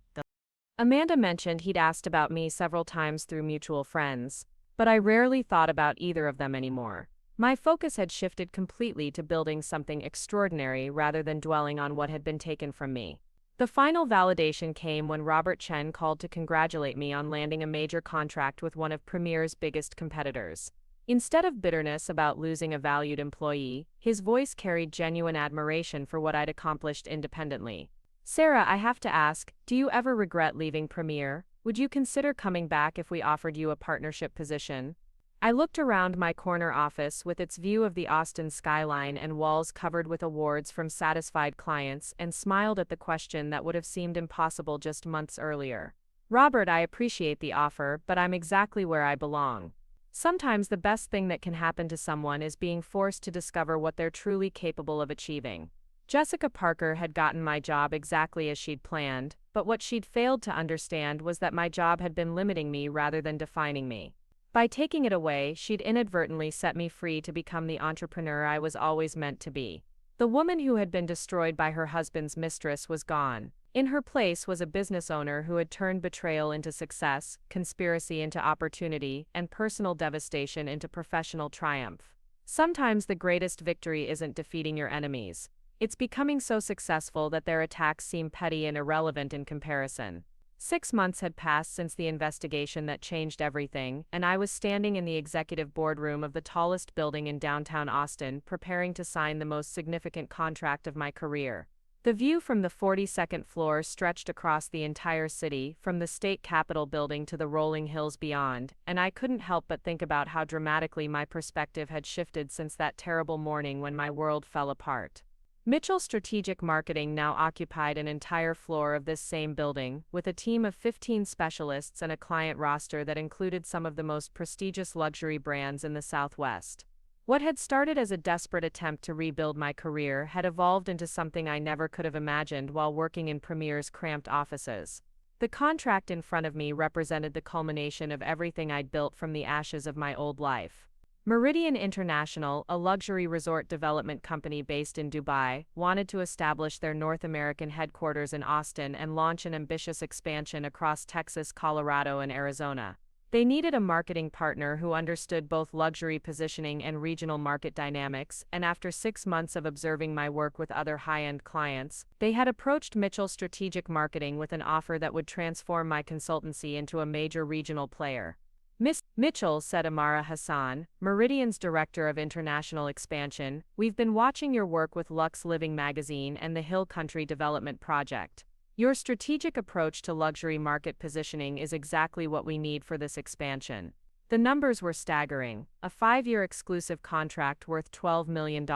Amanda mentioned he'd asked about me several times through mutual friends, but I rarely thought about either of them anymore. My focus had shifted completely to building something extraordinary rather than dwelling on what had been taken from me. The final validation came when Robert Chen called to congratulate me on landing a major contract with one of Premier's biggest competitors. Instead of bitterness about losing a valued employee, his voice carried genuine admiration for what I'd accomplished independently. "Sarah, I have to ask, do you ever regret leaving Premier? Would you consider coming back if we offered you a partnership position?" I looked around my corner office with its view of the Austin skyline and walls covered with awards from satisfied clients and smiled at the question that would have seemed impossible just months earlier. "Robert, I appreciate the offer, but I'm exactly where I belong." Sometimes the best thing that can happen to someone is being forced to discover what they're truly capable of achieving. Jessica Parker had gotten my job exactly as she'd planned, but what she'd failed to understand was that my job had been limiting me rather than defining me. By taking it away, she'd inadvertently set me free to become the entrepreneur I was always meant to be. The woman who had been destroyed by her husband's mistress was gone. In her place was a business owner who had turned betrayal into success, conspiracy into opportunity, and personal devastation into professional triumph. Sometimes the greatest victory isn't defeating your enemies. It's becoming so successful that their attacks seem petty and irrelevant in comparison. 6 months had passed since the investigation that changed everything, and I was standing in the executive boardroom of the tallest building in downtown Austin, preparing to sign the most significant contract of my career. The view from the 42nd floor stretched across the entire city, from the state capitol building to the rolling hills beyond, and I couldn't help but think about how dramatically my perspective had shifted since that terrible morning when my world fell apart. Mitchell Strategic Marketing now occupied an entire floor of this same building, with a team of 15 specialists and a client roster that included some of the most prestigious luxury brands in the Southwest. What had started as a desperate attempt to rebuild my career had evolved into something I never could have imagined while working in Premier's cramped offices. The contract in front of me represented the culmination of everything I'd built from the ashes of my old life. Meridian International, a luxury resort development company based in Dubai, wanted to establish their North American headquarters in Austin and launch an ambitious expansion across Texas, Colorado, and Arizona. They needed a marketing partner who understood both luxury positioning and regional market dynamics, and after 6 months of observing my work with other high-end clients, they had approached Mitchell Strategic Marketing with an offer that would transform my consultancy into a major regional player. Miss Mitchell, said Amara Hassan, Meridian's Director of International Expansion, we've been watching your work with Lux Living magazine and the Hill Country Development Project. Your strategic approach to luxury market positioning is exactly what we need for this expansion. The numbers were staggering: a 5-year exclusive contract worth $12 million,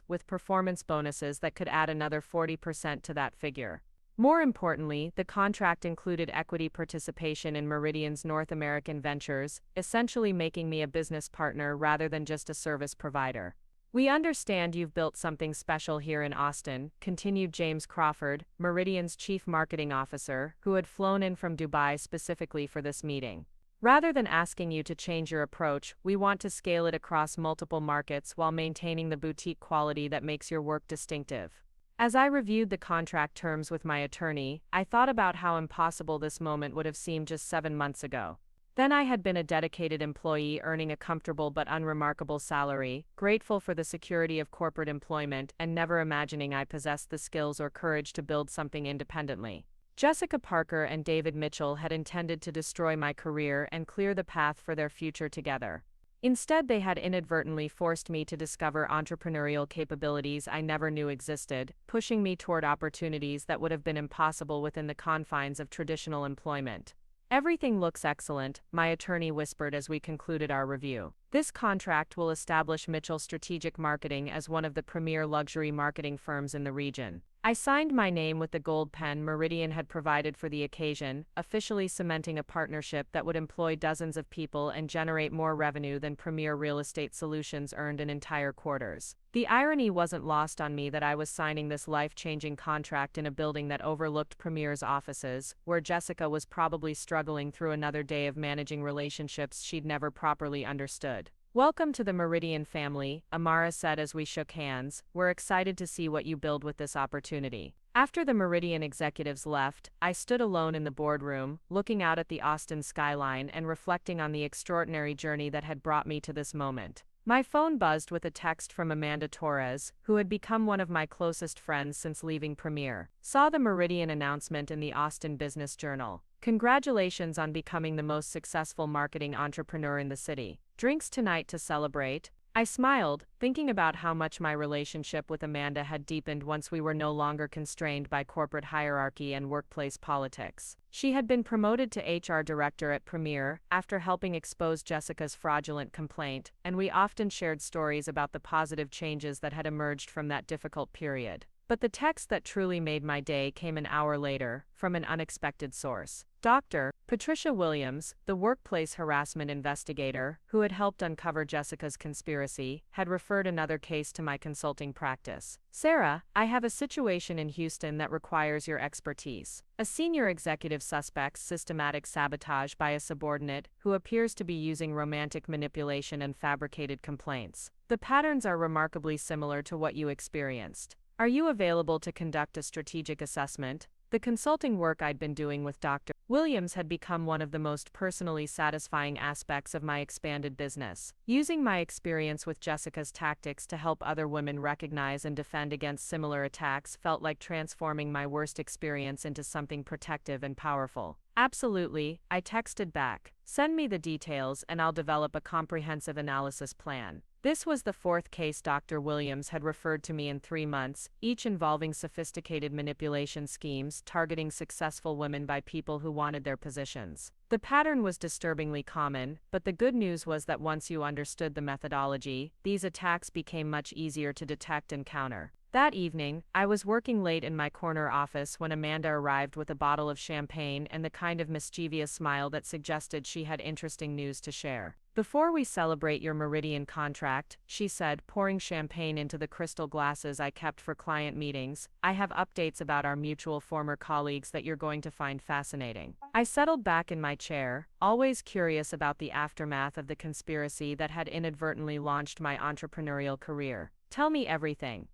with performance bonuses that could add another 40% to that figure. More importantly, the contract included equity participation in Meridian's North American ventures, essentially making me a business partner rather than just a service provider. We understand you've built something special here in Austin, continued James Crawford, Meridian's chief marketing officer, who had flown in from Dubai specifically for this meeting. Rather than asking you to change your approach, we want to scale it across multiple markets while maintaining the boutique quality that makes your work distinctive. As I reviewed the contract terms with my attorney, I thought about how impossible this moment would have seemed just 7 months ago. Then I had been a dedicated employee earning a comfortable but unremarkable salary, grateful for the security of corporate employment and never imagining I possessed the skills or courage to build something independently. Jessica Parker and David Mitchell had intended to destroy my career and clear the path for their future together. Instead, they had inadvertently forced me to discover entrepreneurial capabilities I never knew existed, pushing me toward opportunities that would have been impossible within the confines of traditional employment. Everything looks excellent, my attorney whispered as we concluded our review. This contract will establish Mitchell Strategic Marketing as one of the premier luxury marketing firms in the region. I signed my name with the gold pen Meridian had provided for the occasion, officially cementing a partnership that would employ dozens of people and generate more revenue than Premier Real Estate Solutions earned in entire quarters. The irony wasn't lost on me that I was signing this life-changing contract in a building that overlooked Premier's offices, where Jessica was probably struggling through another day of managing relationships she'd never properly understood. Welcome to the Meridian family, Amara said as we shook hands. We're excited to see what you build with this opportunity. After the Meridian executives left, I stood alone in the boardroom, looking out at the Austin skyline and reflecting on the extraordinary journey that had brought me to this moment. My phone buzzed with a text from Amanda Torres, who had become one of my closest friends since leaving Premier. Saw the Meridian announcement in the Austin Business Journal. Congratulations on becoming the most successful marketing entrepreneur in the city. Drinks tonight to celebrate? I smiled, thinking about how much my relationship with Amanda had deepened once we were no longer constrained by corporate hierarchy and workplace politics. She had been promoted to HR director at Premier after helping expose Jessica's fraudulent complaint, and we often shared stories about the positive changes that had emerged from that difficult period. But the text that truly made my day came an hour later, from an unexpected source. Dr. Patricia Williams, the workplace harassment investigator, who had helped uncover Jessica's conspiracy, had referred another case to my consulting practice. Sarah, I have a situation in Houston that requires your expertise. A senior executive suspects systematic sabotage by a subordinate who appears to be using romantic manipulation and fabricated complaints. The patterns are remarkably similar to what you experienced. Are you available to conduct a strategic assessment? The consulting work I'd been doing with Dr. Williams had become one of the most personally satisfying aspects of my expanded business. Using my experience with Jessica's tactics to help other women recognize and defend against similar attacks felt like transforming my worst experience into something protective and powerful. Absolutely, I texted back. Send me the details and I'll develop a comprehensive analysis plan. This was the fourth case Dr. Williams had referred to me in 3 months, each involving sophisticated manipulation schemes targeting successful women by people who wanted their positions. The pattern was disturbingly common, but the good news was that once you understood the methodology, these attacks became much easier to detect and counter. That evening, I was working late in my corner office when Amanda arrived with a bottle of champagne and the kind of mischievous smile that suggested she had interesting news to share. "Before we celebrate your Meridian contract," she said, pouring champagne into the crystal glasses I kept for client meetings, "I have updates about our mutual former colleagues that you're going to find fascinating." I settled back in my chair, always curious about the aftermath of the conspiracy that had inadvertently launched my entrepreneurial career. "Tell me everything."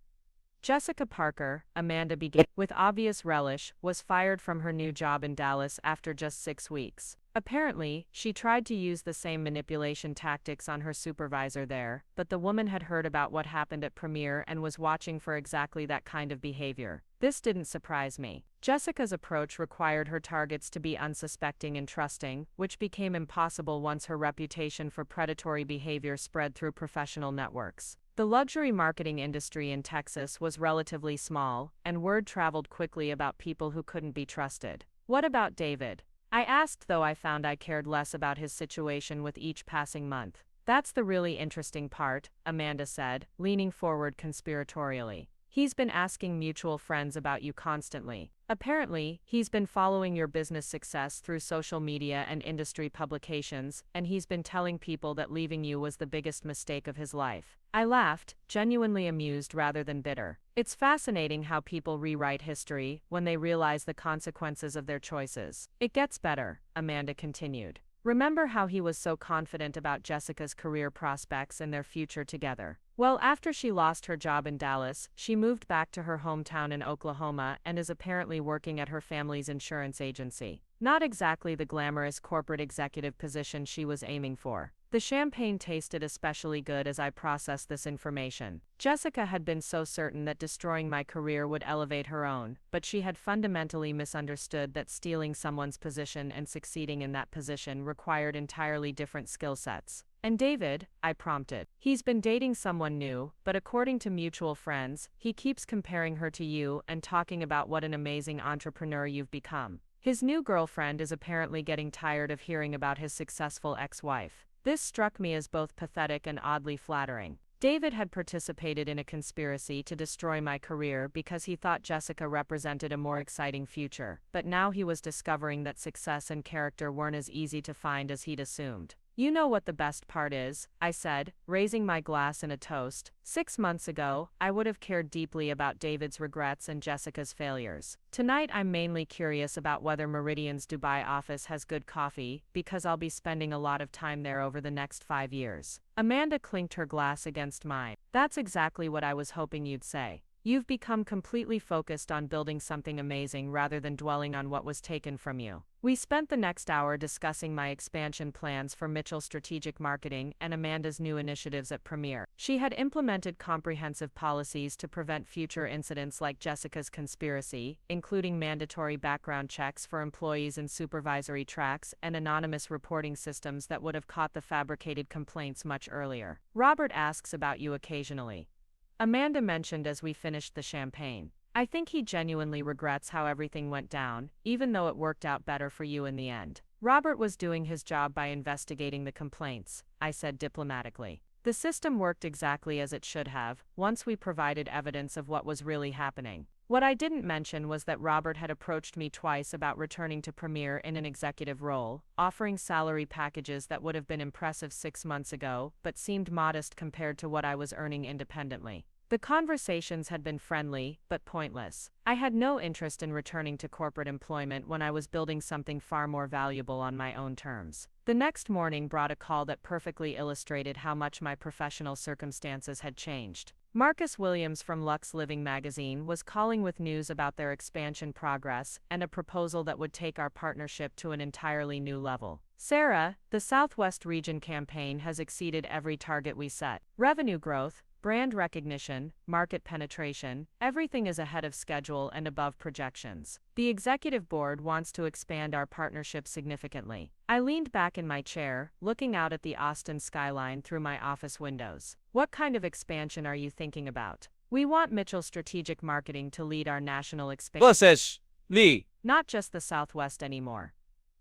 Jessica Parker, Amanda began, with obvious relish, was fired from her new job in Dallas after just 6 weeks. Apparently, she tried to use the same manipulation tactics on her supervisor there, but the woman had heard about what happened at Premiere and was watching for exactly that kind of behavior. This didn't surprise me. Jessica's approach required her targets to be unsuspecting and trusting, which became impossible once her reputation for predatory behavior spread through professional networks. The luxury marketing industry in Texas was relatively small, and word traveled quickly about people who couldn't be trusted. "What about David?" I asked, though I found I cared less about his situation with each passing month. "That's the really interesting part," Amanda said, leaning forward conspiratorially. "He's been asking mutual friends about you constantly. Apparently, he's been following your business success through social media and industry publications, and he's been telling people that leaving you was the biggest mistake of his life." I laughed, genuinely amused rather than bitter. It's fascinating how people rewrite history when they realize the consequences of their choices. "It gets better," Amanda continued. "Remember how he was so confident about Jessica's career prospects and their future together? Well, after she lost her job in Dallas, she moved back to her hometown in Oklahoma and is apparently working at her family's insurance agency. Not exactly the glamorous corporate executive position she was aiming for." The champagne tasted especially good as I processed this information. Jessica had been so certain that destroying my career would elevate her own, but she had fundamentally misunderstood that stealing someone's position and succeeding in that position required entirely different skill sets. "And David?" I prompted. "He's been dating someone new, but according to mutual friends, he keeps comparing her to you and talking about what an amazing entrepreneur you've become. His new girlfriend is apparently getting tired of hearing about his successful ex-wife." This struck me as both pathetic and oddly flattering. David had participated in a conspiracy to destroy my career because he thought Jessica represented a more exciting future, but now he was discovering that success and character weren't as easy to find as he'd assumed. "You know what the best part is," I said, raising my glass in a toast. 6 months ago, I would have cared deeply about David's regrets and Jessica's failures. Tonight I'm mainly curious about whether Meridian's Dubai office has good coffee, because I'll be spending a lot of time there over the next 5 years. Amanda clinked her glass against mine. "That's exactly what I was hoping you'd say. You've become completely focused on building something amazing rather than dwelling on what was taken from you." We spent the next hour discussing my expansion plans for Mitchell Strategic Marketing and Amanda's new initiatives at Premiere. She had implemented comprehensive policies to prevent future incidents like Jessica's conspiracy, including mandatory background checks for employees in supervisory tracks and anonymous reporting systems that would have caught the fabricated complaints much earlier. "Robert asks about you occasionally," Amanda mentioned as we finished the champagne. "I think he genuinely regrets how everything went down, even though it worked out better for you in the end." "Robert was doing his job by investigating the complaints," I said diplomatically. "The system worked exactly as it should have, once we provided evidence of what was really happening." What I didn't mention was that Robert had approached me twice about returning to Premiere in an executive role, offering salary packages that would have been impressive 6 months ago, but seemed modest compared to what I was earning independently. The conversations had been friendly, but pointless. I had no interest in returning to corporate employment when I was building something far more valuable on my own terms. The next morning brought a call that perfectly illustrated how much my professional circumstances had changed. Marcus Williams from Lux Living magazine was calling with news about their expansion progress and a proposal that would take our partnership to an entirely new level. "Sarah, the Southwest Region campaign has exceeded every target we set. Revenue growth, brand recognition, market penetration, everything is ahead of schedule and above projections. The executive board wants to expand our partnership significantly." I leaned back in my chair, looking out at the Austin skyline through my office windows. "What kind of expansion are you thinking about?" "We want Mitchell Strategic Marketing to lead our national expansion. Versus Lee. Not just the Southwest anymore.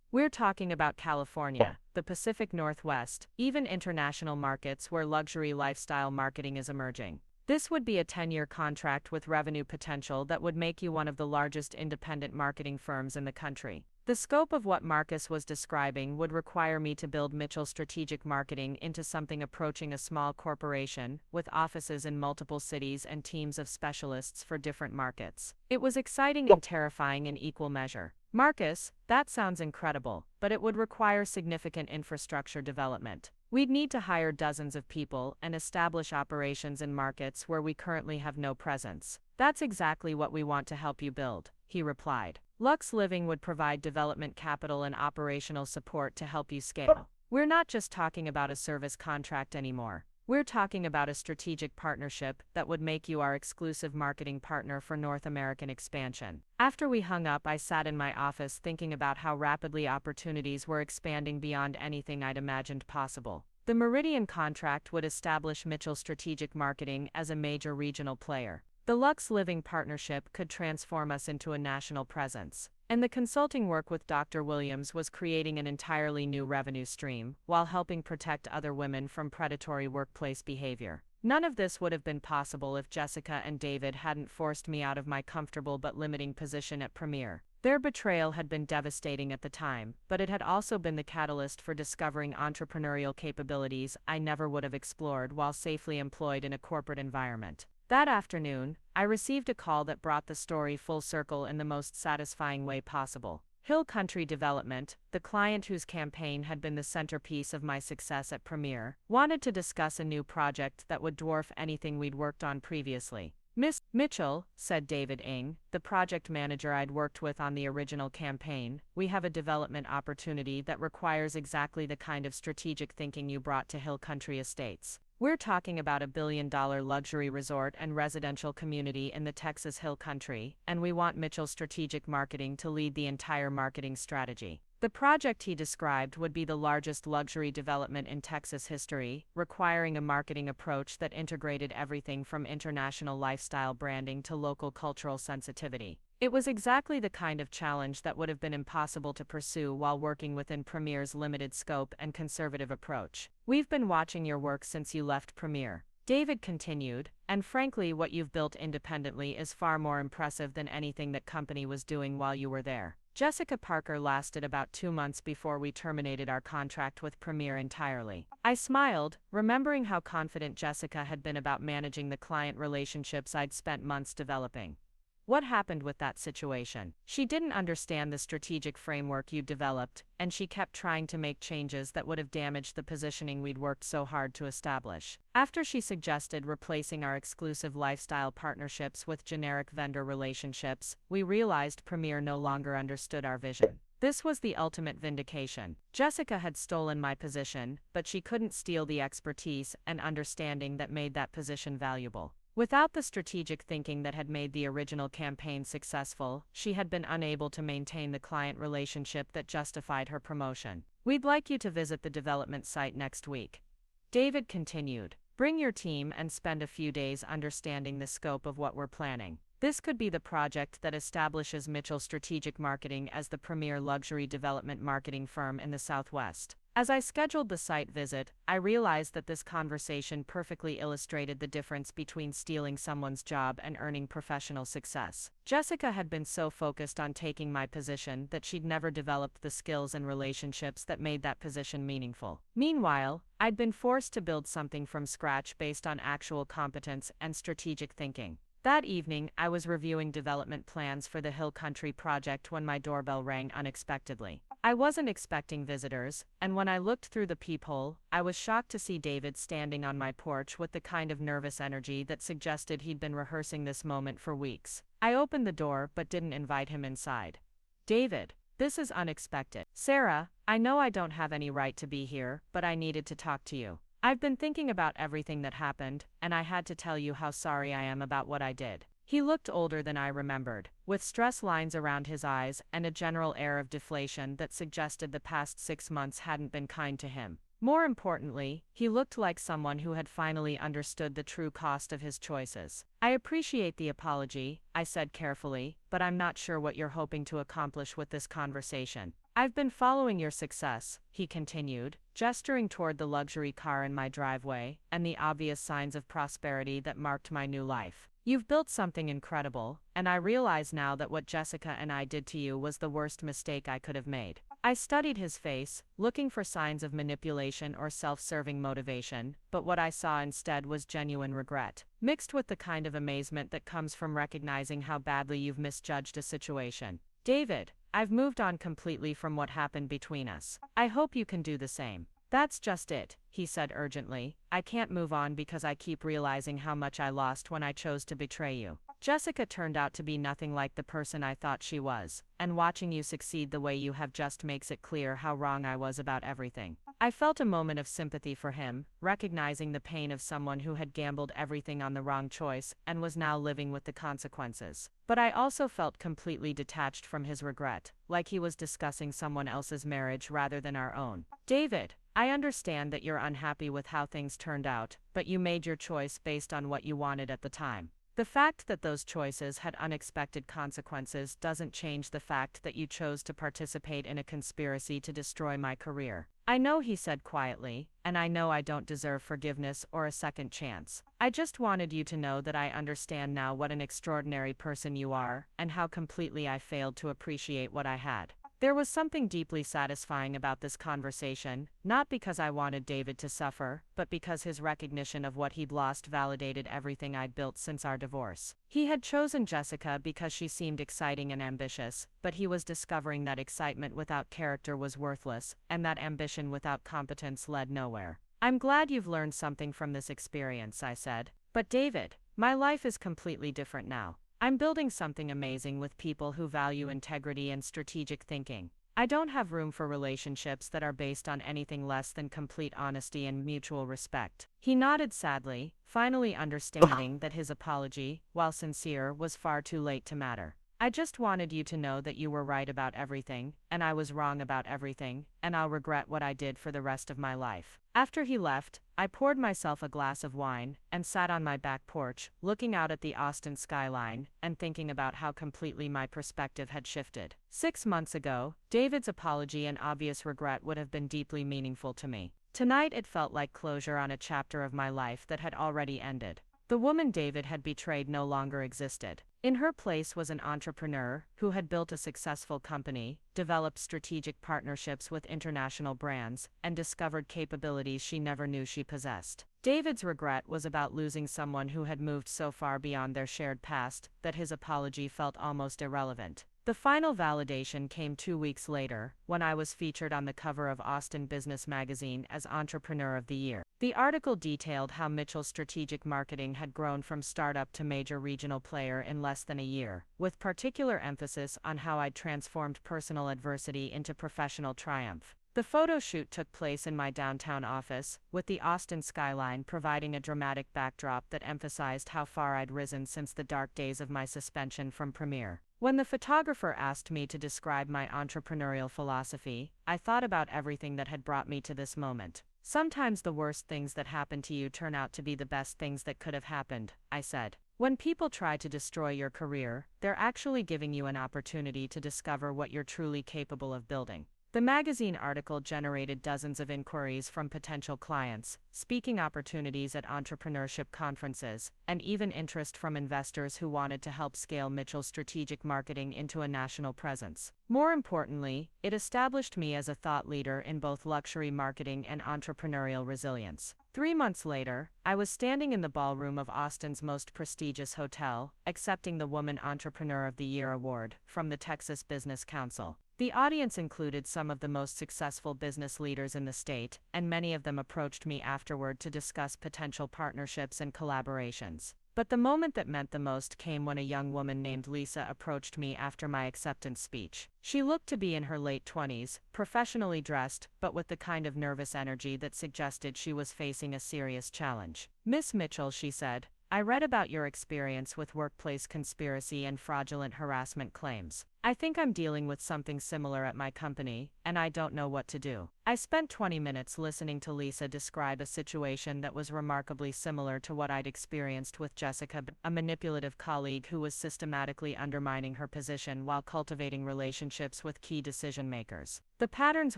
We're talking about California, the Pacific Northwest, even international markets where luxury lifestyle marketing is emerging." This would be a 10-year contract with revenue potential that would make you one of the largest independent marketing firms in the country. The scope of what Marcus was describing would require me to build Mitchell Strategic Marketing into something approaching a small corporation, with offices in multiple cities and teams of specialists for different markets. It was exciting and terrifying in equal measure. Marcus, that sounds incredible, but it would require significant infrastructure development. We'd need to hire dozens of people and establish operations in markets where we currently have no presence. That's exactly what we want to help you build, he replied. Lux Living would provide development capital and operational support to help you scale. We're not just talking about a service contract anymore. We're talking about a strategic partnership that would make you our exclusive marketing partner for North American expansion. After we hung up, I sat in my office thinking about how rapidly opportunities were expanding beyond anything I'd imagined possible. The Meridian contract would establish Mitchell Strategic Marketing as a major regional player. The Lux Living partnership could transform us into a national presence. And the consulting work with Dr. Williams was creating an entirely new revenue stream, while helping protect other women from predatory workplace behavior. None of this would have been possible if Jessica and David hadn't forced me out of my comfortable but limiting position at Premier. Their betrayal had been devastating at the time, but it had also been the catalyst for discovering entrepreneurial capabilities I never would have explored while safely employed in a corporate environment. That afternoon, I received a call that brought the story full circle in the most satisfying way possible. Hill Country Development, the client whose campaign had been the centerpiece of my success at Premier, wanted to discuss a new project that would dwarf anything we'd worked on previously. Miss Mitchell, said David Ng, the project manager I'd worked with on the original campaign, we have a development opportunity that requires exactly the kind of strategic thinking you brought to Hill Country Estates. We're talking about a billion-dollar luxury resort and residential community in the Texas Hill Country, and we want Mitchell Strategic Marketing to lead the entire marketing strategy. The project he described would be the largest luxury development in Texas history, requiring a marketing approach that integrated everything from international lifestyle branding to local cultural sensitivity. It was exactly the kind of challenge that would have been impossible to pursue while working within Premier's limited scope and conservative approach. We've been watching your work since you left Premier, David continued, and frankly what you've built independently is far more impressive than anything that company was doing while you were there. Jessica Parker lasted about 2 months before we terminated our contract with Premier entirely. I smiled, remembering how confident Jessica had been about managing the client relationships I'd spent months developing. What happened with that situation? She didn't understand the strategic framework you'd developed, and she kept trying to make changes that would have damaged the positioning we'd worked so hard to establish. After she suggested replacing our exclusive lifestyle partnerships with generic vendor relationships, we realized Premier no longer understood our vision. This was the ultimate vindication. Jessica had stolen my position, but she couldn't steal the expertise and understanding that made that position valuable. Without the strategic thinking that had made the original campaign successful, she had been unable to maintain the client relationship that justified her promotion. We'd like you to visit the development site next week, David continued. Bring your team and spend a few days understanding the scope of what we're planning. This could be the project that establishes Mitchell Strategic Marketing as the premier luxury development marketing firm in the Southwest. As I scheduled the site visit, I realized that this conversation perfectly illustrated the difference between stealing someone's job and earning professional success. Jessica had been so focused on taking my position that she'd never developed the skills and relationships that made that position meaningful. Meanwhile, I'd been forced to build something from scratch based on actual competence and strategic thinking. That evening, I was reviewing development plans for the Hill Country project when my doorbell rang unexpectedly. I wasn't expecting visitors, and when I looked through the peephole, I was shocked to see David standing on my porch with the kind of nervous energy that suggested he'd been rehearsing this moment for weeks. I opened the door but didn't invite him inside. David, this is unexpected. Sarah, I know I don't have any right to be here, but I needed to talk to you. I've been thinking about everything that happened, and I had to tell you how sorry I am about what I did. He looked older than I remembered, with stress lines around his eyes and a general air of deflation that suggested the past 6 months hadn't been kind to him. More importantly, he looked like someone who had finally understood the true cost of his choices. I appreciate the apology, I said carefully, but I'm not sure what you're hoping to accomplish with this conversation. I've been following your success, he continued, gesturing toward the luxury car in my driveway and the obvious signs of prosperity that marked my new life. You've built something incredible, and I realize now that what Jessica and I did to you was the worst mistake I could have made. I studied his face, looking for signs of manipulation or self-serving motivation, but what I saw instead was genuine regret, mixed with the kind of amazement that comes from recognizing how badly you've misjudged a situation. David, I've moved on completely from what happened between us. I hope you can do the same. That's just it, he said urgently. I can't move on because I keep realizing how much I lost when I chose to betray you. Jessica turned out to be nothing like the person I thought she was, and watching you succeed the way you have just makes it clear how wrong I was about everything. I felt a moment of sympathy for him, recognizing the pain of someone who had gambled everything on the wrong choice and was now living with the consequences. But I also felt completely detached from his regret, like he was discussing someone else's marriage rather than our own. David, I understand that you're unhappy with how things turned out, but you made your choice based on what you wanted at the time. The fact that those choices had unexpected consequences doesn't change the fact that you chose to participate in a conspiracy to destroy my career. I know, he said quietly, and I know I don't deserve forgiveness or a second chance. I just wanted you to know that I understand now what an extraordinary person you are, and how completely I failed to appreciate what I had. There was something deeply satisfying about this conversation, not because I wanted David to suffer, but because his recognition of what he'd lost validated everything I'd built since our divorce. He had chosen Jessica because she seemed exciting and ambitious, but he was discovering that excitement without character was worthless, and that ambition without competence led nowhere. I'm glad you've learned something from this experience, I said. But David, my life is completely different now. I'm building something amazing with people who value integrity and strategic thinking. I don't have room for relationships that are based on anything less than complete honesty and mutual respect. He nodded sadly, finally understanding that his apology, while sincere, was far too late to matter. I just wanted you to know that you were right about everything, and I was wrong about everything, and I'll regret what I did for the rest of my life. After he left, I poured myself a glass of wine and sat on my back porch, looking out at the Austin skyline and thinking about how completely my perspective had shifted. 6 months ago, David's apology and obvious regret would have been deeply meaningful to me. Tonight it felt like closure on a chapter of my life that had already ended. The woman David had betrayed no longer existed. In her place was an entrepreneur who had built a successful company, developed strategic partnerships with international brands, and discovered capabilities she never knew she possessed. David's regret was about losing someone who had moved so far beyond their shared past that his apology felt almost irrelevant. The final validation came 2 weeks later, when I was featured on the cover of Austin Business Magazine as Entrepreneur of the Year. The article detailed how Mitchell's strategic marketing had grown from startup to major regional player in less than a year, with particular emphasis on how I'd transformed personal adversity into professional triumph. The photo shoot took place in my downtown office, with the Austin skyline providing a dramatic backdrop that emphasized how far I'd risen since the dark days of my suspension from Premiere. When the photographer asked me to describe my entrepreneurial philosophy, I thought about everything that had brought me to this moment. Sometimes the worst things that happen to you turn out to be the best things that could have happened, I said. When people try to destroy your career, they're actually giving you an opportunity to discover what you're truly capable of building. The magazine article generated dozens of inquiries from potential clients, speaking opportunities at entrepreneurship conferences, and even interest from investors who wanted to help scale Mitchell's strategic marketing into a national presence. More importantly, it established me as a thought leader in both luxury marketing and entrepreneurial resilience. 3 months later, I was standing in the ballroom of Austin's most prestigious hotel, accepting the Woman Entrepreneur of the Year award from the Texas Business Council. The audience included some of the most successful business leaders in the state, and many of them approached me afterward to discuss potential partnerships and collaborations. But the moment that meant the most came when a young woman named Lisa approached me after my acceptance speech. She looked to be in her late 20s, professionally dressed, but with the kind of nervous energy that suggested she was facing a serious challenge. "Miss Mitchell," she said, I read about your experience with workplace conspiracy and fraudulent harassment claims. I think I'm dealing with something similar at my company, and I don't know what to do. I spent 20 minutes listening to Lisa describe a situation that was remarkably similar to what I'd experienced with Jessica, a manipulative colleague who was systematically undermining her position while cultivating relationships with key decision makers. The patterns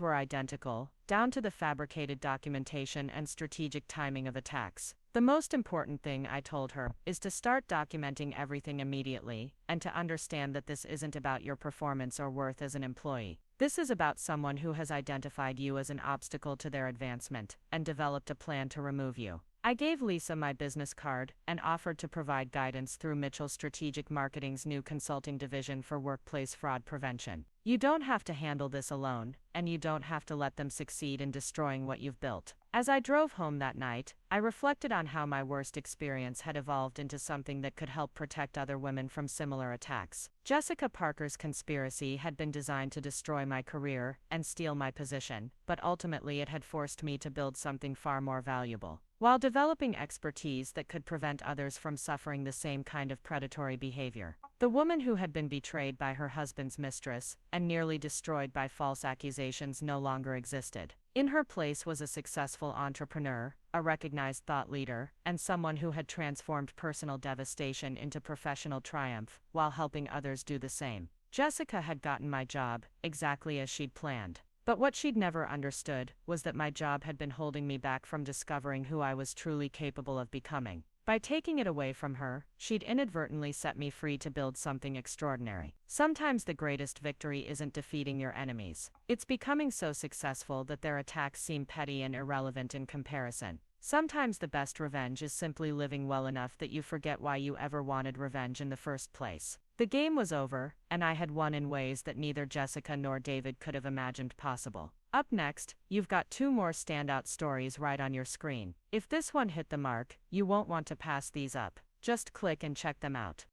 were identical, down to the fabricated documentation and strategic timing of attacks. The most important thing, I told her, is to start documenting everything immediately, and to understand that this isn't about your performance or worth as an employee. This is about someone who has identified you as an obstacle to their advancement, and developed a plan to remove you. I gave Lisa my business card, and offered to provide guidance through Mitchell Strategic Marketing's new consulting division for workplace fraud prevention. You don't have to handle this alone, and you don't have to let them succeed in destroying what you've built. As I drove home that night, I reflected on how my worst experience had evolved into something that could help protect other women from similar attacks. Jessica Parker's conspiracy had been designed to destroy my career and steal my position, but ultimately it had forced me to build something far more valuable, while developing expertise that could prevent others from suffering the same kind of predatory behavior. The woman who had been betrayed by her husband's mistress and nearly destroyed by false accusations no longer existed. In her place was a successful entrepreneur, a recognized thought leader, and someone who had transformed personal devastation into professional triumph, while helping others do the same. Jessica had gotten my job, exactly as she'd planned. But what she'd never understood was that my job had been holding me back from discovering who I was truly capable of becoming. By taking it away from her, she'd inadvertently set me free to build something extraordinary. Sometimes the greatest victory isn't defeating your enemies. It's becoming so successful that their attacks seem petty and irrelevant in comparison. Sometimes the best revenge is simply living well enough that you forget why you ever wanted revenge in the first place. The game was over, and I had won in ways that neither Jessica nor David could have imagined possible. Up next, you've got 2 more standout stories right on your screen. If this one hit the mark, you won't want to pass these up. Just click and check them out.